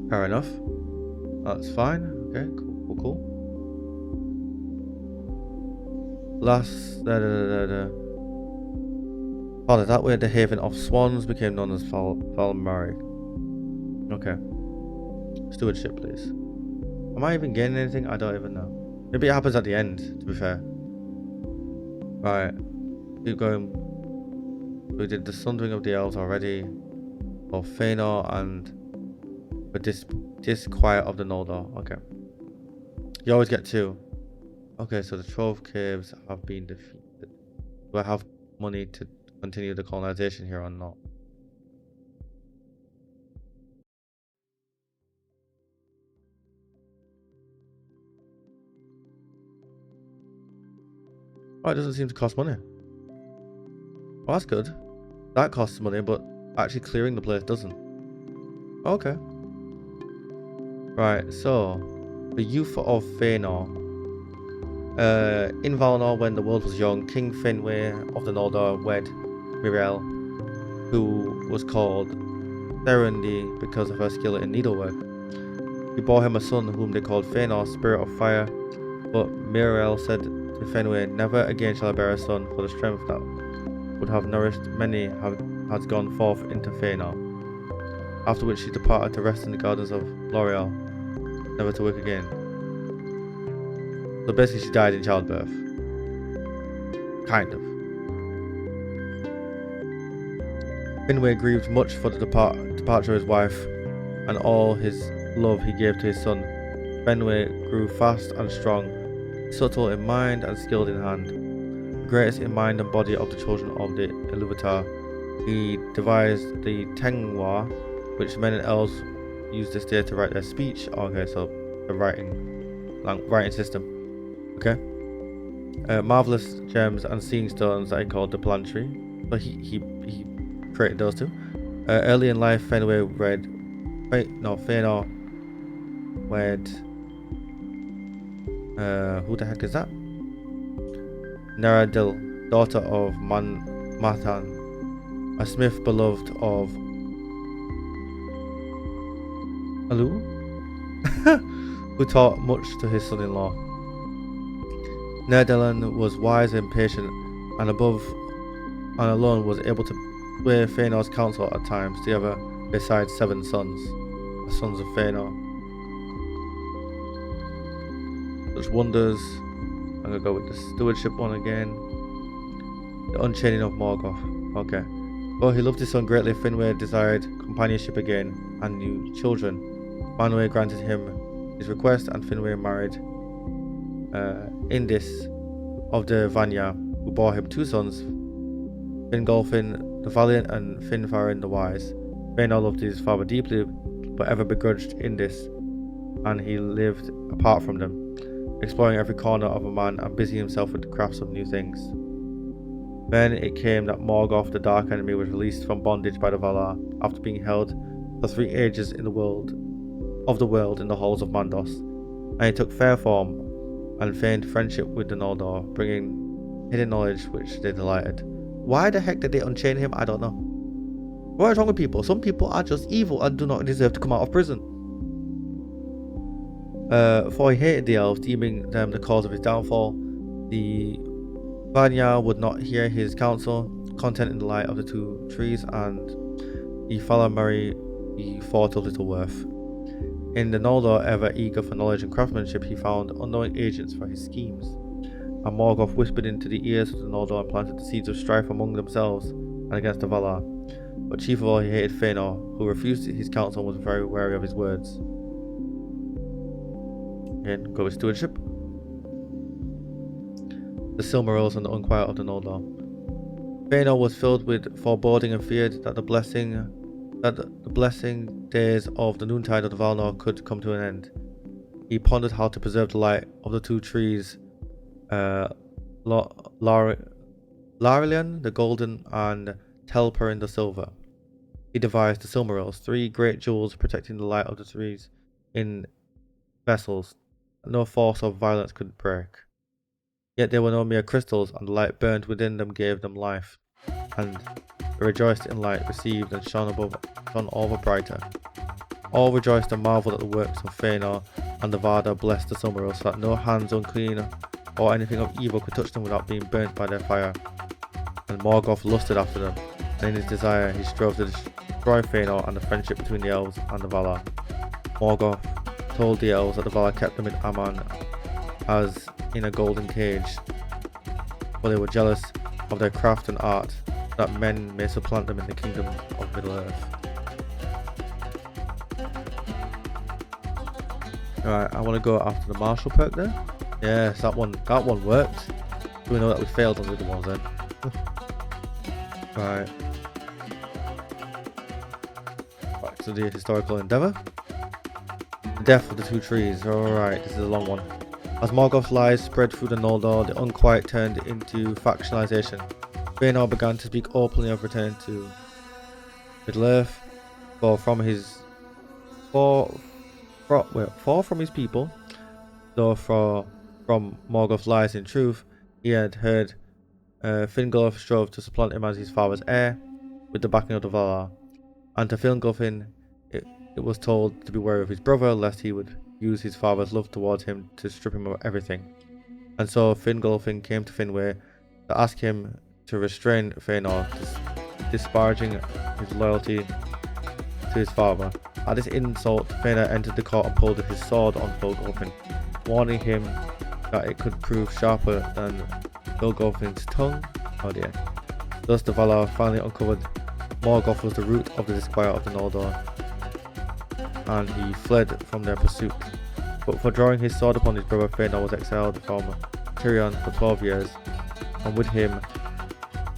Fair enough. That's fine. Okay, cool. Last... Father, that way the haven of swans became known as Valmari. Okay. Stewardship, please. Am I even gaining anything? I don't even know. Maybe it happens at the end, to be fair. Right. Keep going. We did the Sundering of the Elves already. Or Fëanor and the Disquiet of the Noldor. Okay. You always get 2. Okay, so the Trove Caves have been defeated. Do I have money to continue the colonization here or not? Oh, it doesn't seem to cost money. Oh, that's good. That costs money, but actually clearing the place doesn't. Okay. Right, so the youth of Fëanor. In Valinor, when the world was young, King Finwë of the Noldor wed Miriel, who was called Therundi because of her skill in needlework. He bore him a son whom they called Fëanor, Spirit of Fire, but Miriel said to Finwë, "Never again shall I bear a son, for the strength that would have nourished many has gone forth into Fëanor." After which she departed to rest in the gardens of LotR, never to wake again. So basically she died in childbirth. Kind of. Finwë grieved much for the departure of his wife and all his love he gave to his son. Finwë grew fast and strong, subtle in mind and skilled in hand. The greatest in mind and body of the children of the Iluvatar, he devised the Tengwar, which men and elves use this day to write their speech. Okay, so the writing system. Okay. Marvelous gems and seeing stones that he called the Plantry. But he created those two. Early in life, Fëanor wed. Who the heck is that? Naradil, daughter of Matan, a smith beloved of Alu, who taught much to his son-in-law. Nerdalan was wise and patient, and alone was able to sway Fëanor's council at times, together besides 7 sons, the sons of Fëanor. Such wonders. I'm gonna go with the stewardship one again. The unchaining of Morgoth. Okay. Well, he loved his son greatly. Finwë desired companionship again and new children. Manwë granted him his request, and Finwë married Indis of the Vanya, who bore him 2 sons, Fingolfin the Valiant and Finfarin the Wise. Fëanor loved his father deeply, but ever begrudged Indis, and he lived apart from them, exploring every corner of a man and busying himself with the crafts of new things. Then it came that Morgoth, the Dark Enemy, was released from bondage by the Valar after being held for 3 ages in the world in the halls of Mandos, and he took fair form and feigned friendship with the Noldor, bringing hidden knowledge which they delighted. Why the heck did they unchain him? I don't know. What is wrong with people? Some people are just evil and do not deserve to come out of prison. For he hated the elves, deeming them the cause of his downfall. The Vanya would not hear his counsel, content in the light of the two trees, and the Falamari he thought of little worth. In the Noldor, ever eager for knowledge and craftsmanship, he found unknowing agents for his schemes. And Morgoth whispered into the ears of the Noldor and planted the seeds of strife among themselves and against the Valar. But chief of all, he hated Fëanor, who refused his counsel and was very wary of his words. Again, go with stewardship. The Silmarils and the unquiet of the Noldor. Fëanor was filled with foreboding and feared that the blessing days of the noontide of the Valinor could come to an end. He pondered how to preserve the light of the two trees, Laurelian the golden and Telperin the silver. He devised the Silmarils, 3 great jewels protecting the light of the trees in vessels that no force of violence could break. Yet they were no mere crystals, and the light burned within them gave them life, and they rejoiced in light received and shone all the brighter. All rejoiced and marvelled at the works of Fëanor, and the Vardar blessed the Silmarils so that no hands unclean or anything of evil could touch them without being burnt by their fire. And Morgoth lusted after them, and in his desire he strove to destroy Fëanor and the friendship between the elves and the Valar. Morgoth told the elves that the Valar kept them in Aman as in a golden cage, for they were jealous of their craft and art, that men may supplant them in the kingdom of Middle-earth. Alright, I want to go after the martial perk there. Yes, that one worked. We know that we failed on the other ones then. Right. Back to the historical endeavour. The death of the two trees. Alright, this is a long one. As Morgoth's lies spread through the Noldor, the unquiet turned into factionalization. Fëanor began to speak openly of returning to Middle-earth, for from his people, though from Morgoth's lies in truth, he had heard Fingolf strove to supplant him as his father's heir, with the backing of the Valar, and to Fingolfin it was told to be wary of his brother, lest he would use his father's love towards him to strip him of everything. And so Fingolfin came to Finwë to ask him to restrain Fëanor, disparaging his loyalty to his father. At this insult, Fëanor entered the court and pulled his sword on Fingolfin, warning him that it could prove sharper than Fingolfin's tongue. Oh dear. Thus the Valar finally uncovered Morgoth was the root of the disquiet of the Noldor, and he fled from their pursuit. But for drawing his sword upon his brother, Fëanor was exiled from Tirion for 12 years, and with him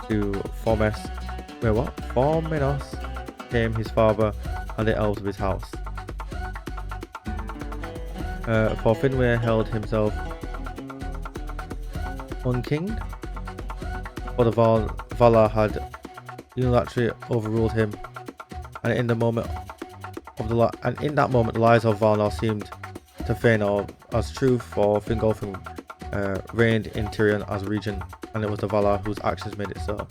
to Formenos came his father and the elves of his house. For Finwë held himself unkinged, for the Valar had unilaterally overruled him, and in that moment the lies of Valinor seemed to Fëanor as truth, for Fingolfin reigned in Tirion as regent, and it was the Valar whose actions made it so.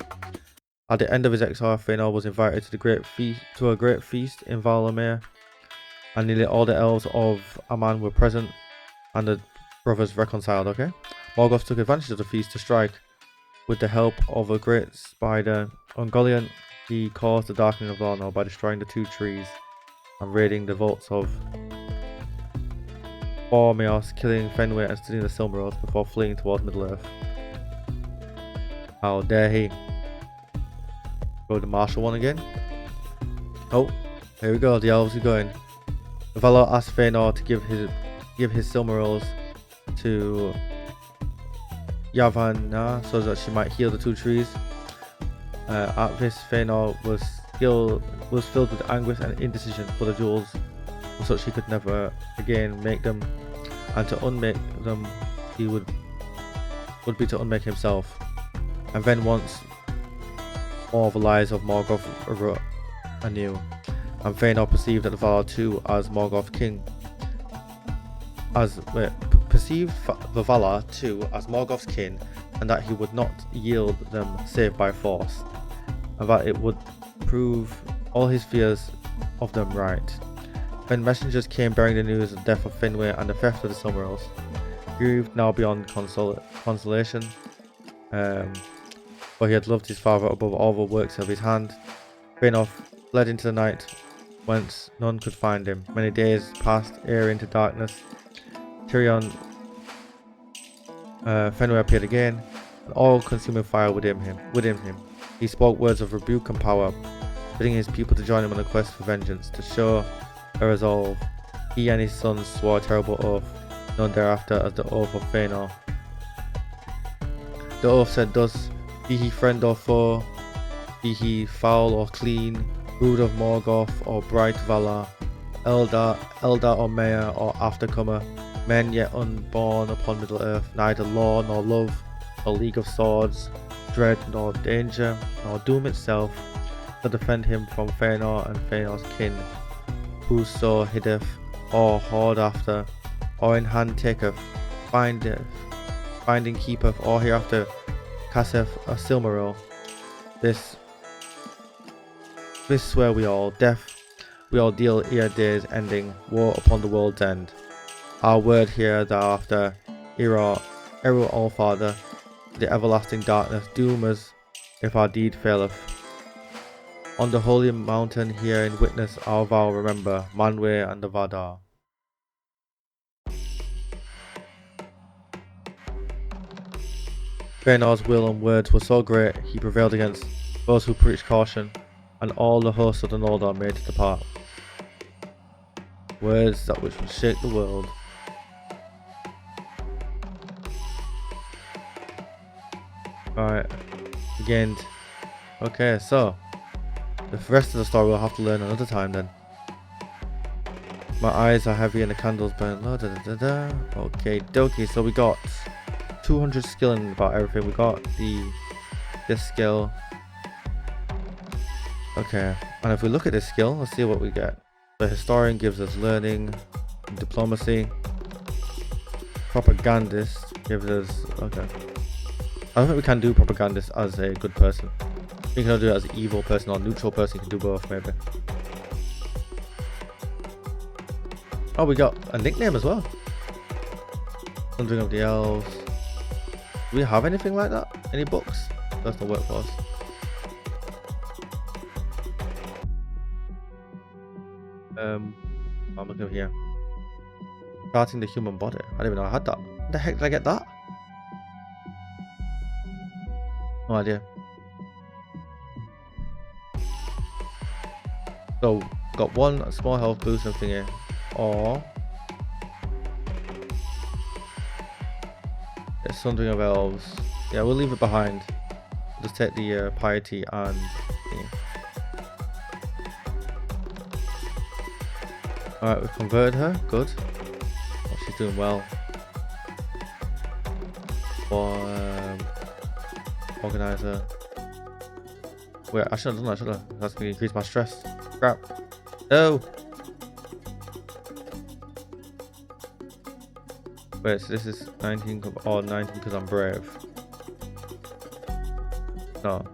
At the end of his exile, Fëanor was invited to a great feast in Valamir, and nearly all the elves of Aman were present, and the brothers reconciled. Okay, Morgoth took advantage of the feast to strike. With the help of a great spider, Ungoliant, he caused the darkening of Valinor by destroying the two trees and raiding the vaults of Formenos, killing Finwë and stealing the Silmarils before fleeing towards Middle-earth. How dare he? Go the martial one again. Oh, here we go, the elves are going. The Valar asked Fëanor to give his Silmarils to Yavanna so that she might heal the two trees. At this, Fëanor was filled with anguish and indecision, for the jewels were such he could never again make them, and to unmake them he would be to unmake himself. And then once more the lies of Morgoth arose anew, and Fëanor perceived that the Valar too as Morgoth king, perceived the Valar too as Morgoth's kin, and that he would not yield them save by force, and that it would prove all his fears of them right. When messengers came bearing the news of the death of Finwë and the theft of the Silmarils, grieved now beyond consolation, for he had loved his father above all the works of his hand, Fëanor fled into the night, whence none could find him. Many days passed ere into darkness. Tirion Finwë appeared again, an all-consuming fire within him. He spoke words of rebuke and power, bidding his people to join him on a quest for vengeance. To show a resolve, he and his sons swore a terrible oath, known thereafter as the Oath of Fëanor. The oath said thus: be he friend or foe, be he foul or clean, brood of Morgoth or bright Valar, Eldar or Mayor or aftercomer, men yet unborn upon Middle-earth, neither law nor love, nor league of swords, dread nor danger, nor doom itself, to defend him from Fëanor and Fëanor's kin. Whoso hiddeth, or hoard after, or in hand taketh, finding keepeth, or hereafter casteth a Silmaril, this swear we all, death we all deal ere days ending, war upon the world's end. Our word here thereafter, Eru Allfather, the everlasting darkness, doom us if our deed faileth. On the holy mountain here in witness our vow remember, Manwë and the Vadar. Fëanor's will and words were so great, he prevailed against those who preached caution, and all the hosts of the Noldor made to depart. Words that which would shake the world. Alright, again. Okay, so the rest of the story we'll have to learn another time then. My eyes are heavy and the candles burn low. Okay, dokie, so we got 200 skill in about everything. We got this skill. Okay, and if we look at this skill, let's see what we get. The historian gives us learning, diplomacy. Propagandist gives us, okay. I don't think we can do propagandist as a good person. We can do it as an evil person or neutral person. You can do both, maybe. Oh, we got a nickname as well. Sundering of the Elves. Do we have anything like that? Any books? Personal workforce. I'm looking over here. Starting the human body. I didn't even know I had that. How the heck did I get that? No idea. So, got one small health boost and thingy. Or it's Sundering of Elves. Yeah, we'll leave it behind. We'll just take the piety and thingy. Alright, we've converted her. Good. Oh, she's doing well. For organizer. Wait, I should have done that, should I? That's going to increase my stress. Crap. No! Wait, so this is 19 or 19 because I'm brave. No.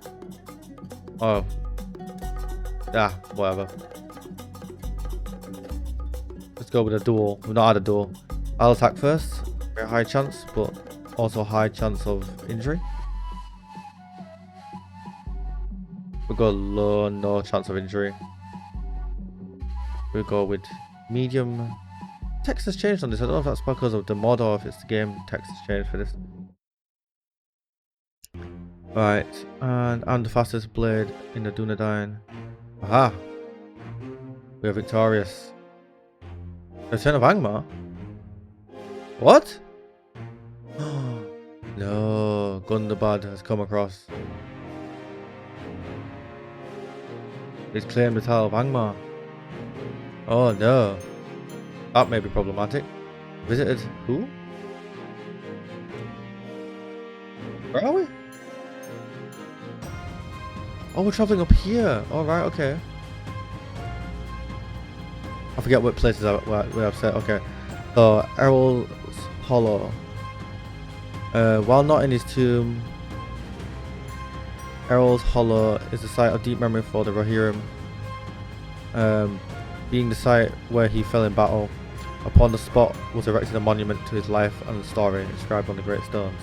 Oh. Ah, whatever. Let's go with a duel. We've not had a duel. I'll attack first. Very high chance, but also high chance of injury. We'll go low, no chance of injury. We'll go with medium. Text has changed on this. I don't know if that's because of the mod or if it's the game text has changed for this. Right, and I'm the fastest blade in the Dunedain. Aha! We are victorious. Return of Angmar? What? No, Gundabad has come across. He's claimed the Tile of Angmar. Oh no. That may be problematic. Visited who? Where are we? Oh, we're traveling up here. Alright, okay. I forget what places we have set. Okay. So, Errol's Hollow. While not in his tomb, Errol's Hollow is the site of deep memory for the Rohirrim. being the site where he fell in battle. Upon the spot was erected a monument to his life and the story inscribed on the great stones.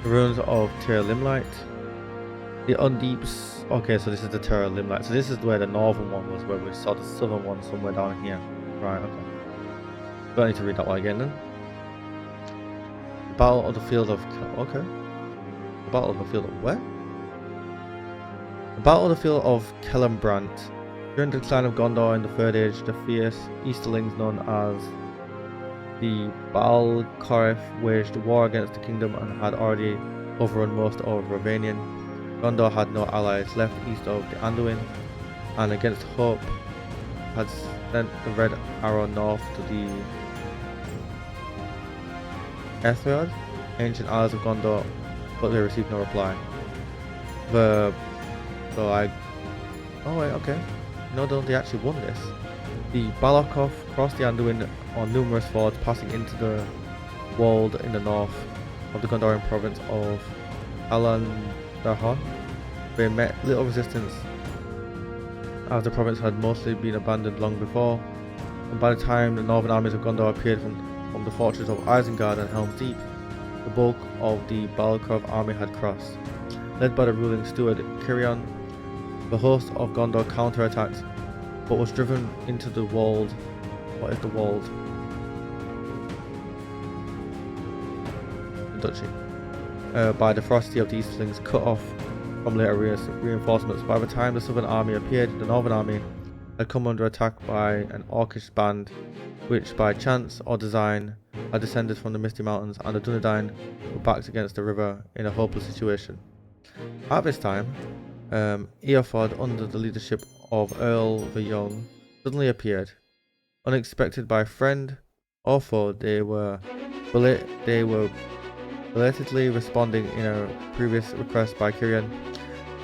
The ruins of Tir Limelight. The Undeeps. Okay, so this is the Tir Limelight. So this is where the northern one was, where we saw the southern one somewhere down here. Right, okay. Don't need to read that one again then. The Battle of the Field of... Okay. The Battle of the Field of where? The Battle of the Field of Celebrant. During the decline of Gondor in the Third Age, the fierce Easterlings known as the Balcoref waged war against the kingdom and had already overrun most of Ravanian. Gondor had no allies left east of the Anduin, and against hope had sent the Red Arrow north to the Ethrod, ancient allies of Gondor, but they received no reply. Oh wait, okay. No, they actually won this. The Balcoref crossed the Anduin on numerous fords, passing into the Wold in the north of the Gondorian province of Alandarhon. They met little resistance, as the province had mostly been abandoned long before, and by the time the northern armies of Gondor appeared from the fortress of Isengard and Helm's Deep, the bulk of the Balcoref army had crossed. Led by the ruling steward Cirion, the host of Gondor counterattacked, but was driven into the Wold. What is the Wold? The Duchy. By the ferocity of the Easterlings, cut off from later reinforcements. By the time the southern army appeared, the northern army had come under attack by an orcish band, which by chance or design had descended from the Misty Mountains, and the Dunedain were backed against the river in a hopeless situation. At this time, Eothod, under the leadership of Earl the Young, suddenly appeared. Unexpected by friend or foe, they were belatedly responding in a previous request by Cirion.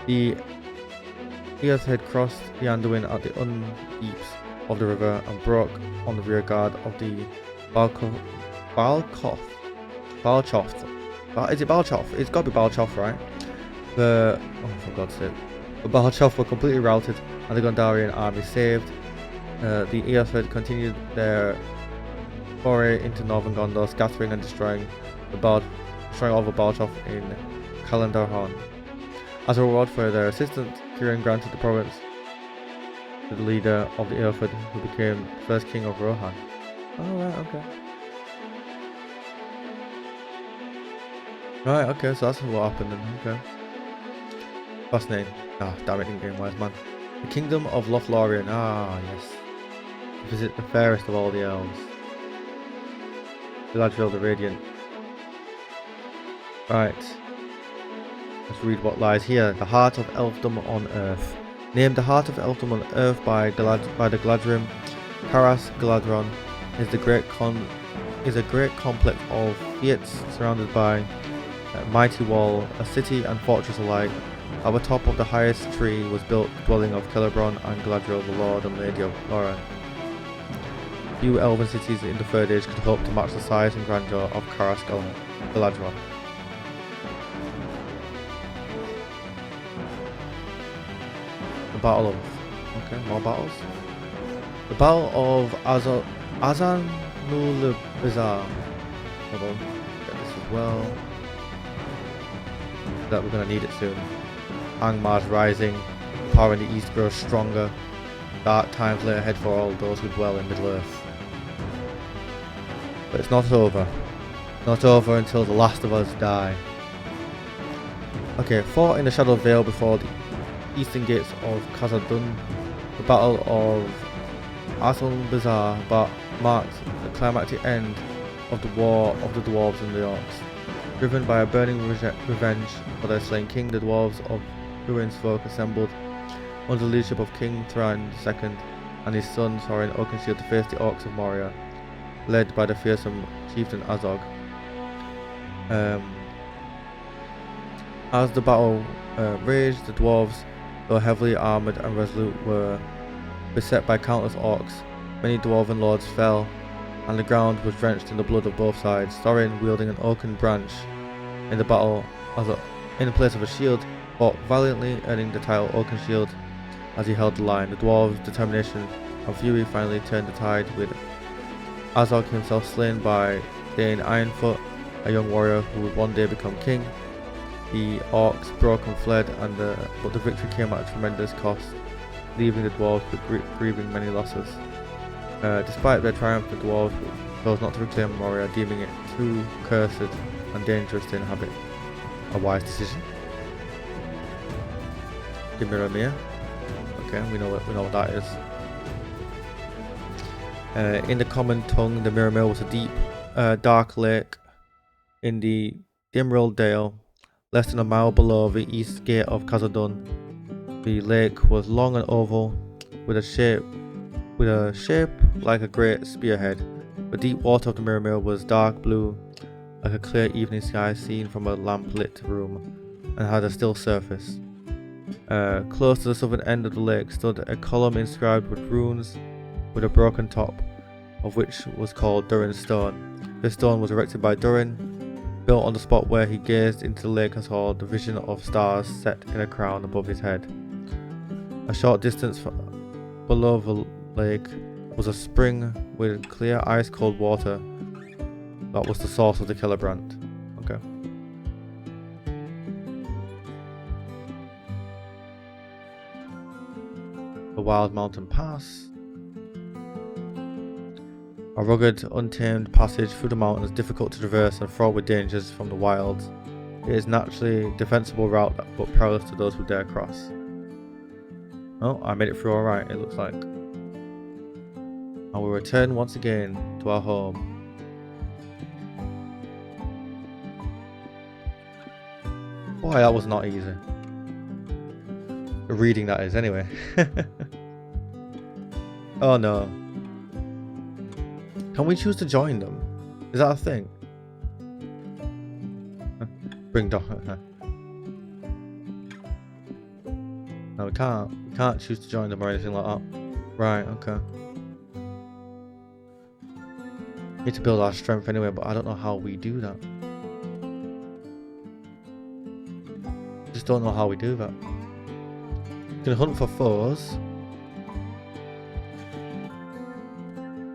The Eoth had crossed the Anduin at the Undeeps of the river and broke on the rear guard of the Balchoff. Is it Balchoff? It's got to be Balchoff, right? For God's sake. The Balchoff were completely routed and the Gondorian army saved. The Eoth continued their foray into northern Gondor, scattering and destroying all the Balchoff in Calendarhorn. As a reward for their assistance, Cirion granted the province to the leader of the Eoth, who became the first king of Rohan. Oh, right, okay. Right, okay, so that's what happened then, okay. Fascinating. Ah, damn it, in-game wise, man. The Kingdom of Lothlorien, ah, yes. Visit the fairest of all the elves. Galadriel the Radiant. Right. Let's read what lies here. The Heart of Elfdom on Earth. Named the Heart of Elfdom on Earth by the Galadrim, Caras Galadron is a great complex of fiats surrounded by a mighty wall, a city and fortress alike. At the top of the highest tree was built the dwelling of Celeborn and Galadriel, the Lord and Lady of Loran. Few elven cities in the Third Age could hope to match the size and grandeur of Caras Galadron. The Battle of... Okay, more battles. The Battle of Azanulbizar. Hold on, get this as well. That we're going to need it soon. Angmar's rising, power in the east grows stronger. Dark times lay ahead for all those who dwell in Middle-earth. But it's not over. Not over until the last of us die. Okay, fought in the Shadow Vale before the eastern gates of Khazad-dûm, the Battle of Azanulbizar marked the climactic end of the War of the Dwarves and the Orcs. Driven by a burning revenge for their slain king, the Dwarves of Húrin's folk assembled under the leadership of King Thrain II and his son Thorin Oakenshield to face the Orcs of Moria, led by the fearsome chieftain Azog. As the battle raged, the Dwarves, though heavily armoured and resolute, were beset by countless Orcs. Many Dwarven lords fell, and the ground was drenched in the blood of both sides. Thorin, wielding an oaken branch in the battle in place of a shield, fought valiantly, earning the title Oakenshield as he held the line. The dwarves' determination and fury finally turned the tide, with Azog himself slain by Dane Ironfoot, a young warrior who would one day become king. The orcs broke and fled, but the victory came at a tremendous cost, leaving the dwarves grieving many losses. Despite their triumph, the dwarves chose not to reclaim Moria, deeming it too cursed and dangerous to inhabit. A wise decision. The Mirror. Okay, we know what that is. In the common tongue, the Mirror was a deep, dark lake in the Emerald Dale, less than a mile below the east gate of Khazad-dûm. The lake was long and oval, with a shape like a great spearhead. The deep water of the Mirror was dark blue, like a clear evening sky seen from a lamp-lit room, and had a still surface. Close to the southern end of the lake stood a column inscribed with runes, with a broken top, of which was called Durin's Stone. This stone was erected by Durin, built on the spot where he gazed into the lake and saw the vision of stars set in a crown above his head. A short distance below the lake was a spring with clear ice-cold water. That was the source of the Celebrant. Okay. The Wild Mountain Pass. A rugged, untamed passage through the mountains, difficult to traverse and fraught with dangers from the wilds. It is naturally defensible route, but perilous to those who dare cross. Oh, I made it through alright, it looks like. And we return once again to our home. Boy, that was not easy. Reading that is, anyway. Oh no. Can we choose to join them? Is that a thing? Bring down. No, we can't. We can't choose to join them or anything like that. Right, okay. We need to build our strength anyway, but I don't know how we do that. Just don't know how we do that. We can hunt for foes.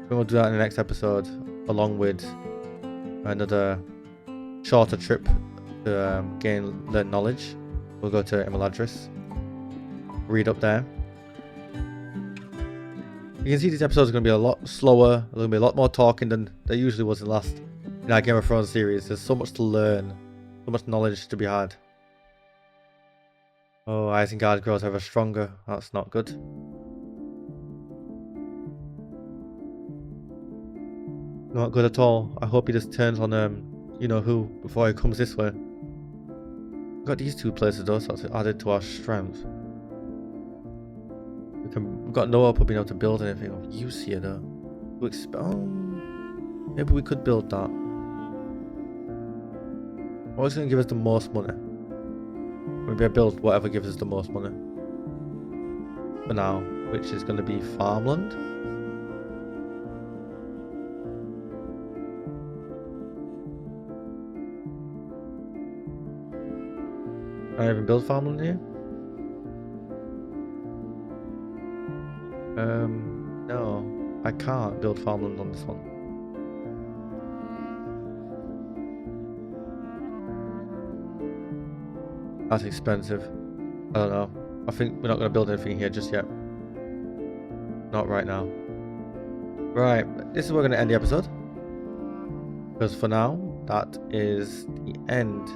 We'll do that in the next episode, along with another shorter trip to learn knowledge. We'll go to ANNIHILATION, read up there. You can see these episodes are going to be a lot slower. There's going to be a lot more talking than there usually was in our Game of Thrones series. There's so much to learn, so much knowledge to be had. Oh, Isengard grows ever stronger. That's not good. Not good at all. I hope he just turns on you know who before he comes this way. We've got these two places though, so that's added to our strength. We've got no hope of being able to build anything of use here though. Maybe we could build that. What's going to give us the most money? Maybe I build whatever gives us the most money. For now, which is going to be farmland. Can I even build farmland here? No, I can't build farmland on this one. That's expensive. I don't know. I think we're not going to build anything here just yet. Not right now. Right, this is where we're going to end the episode. Because for now, that is the end.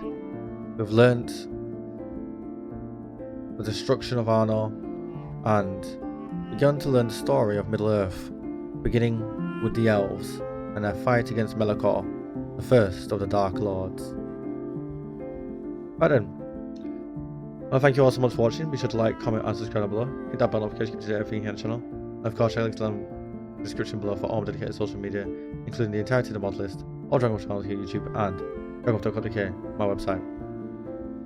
We've learnt the destruction of Arnor and begun to learn the story of Middle-earth, beginning with the elves and their fight against Melkor, the first of the Dark Lords. Right then. Well, thank you all so much for watching. Be sure to like, comment and subscribe down below. Hit that bell notification to see everything here on the channel. And of course, check links down in the description below for all my dedicated social media, including the entirety of the mod list, all DragonWolf channels here on YouTube, and DragonWolf.co.uk, my website.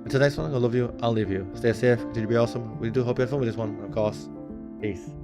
Until the next one, I love you, I'll leave you. Stay safe, continue to be awesome. We do hope you had fun with this one, and of course, peace.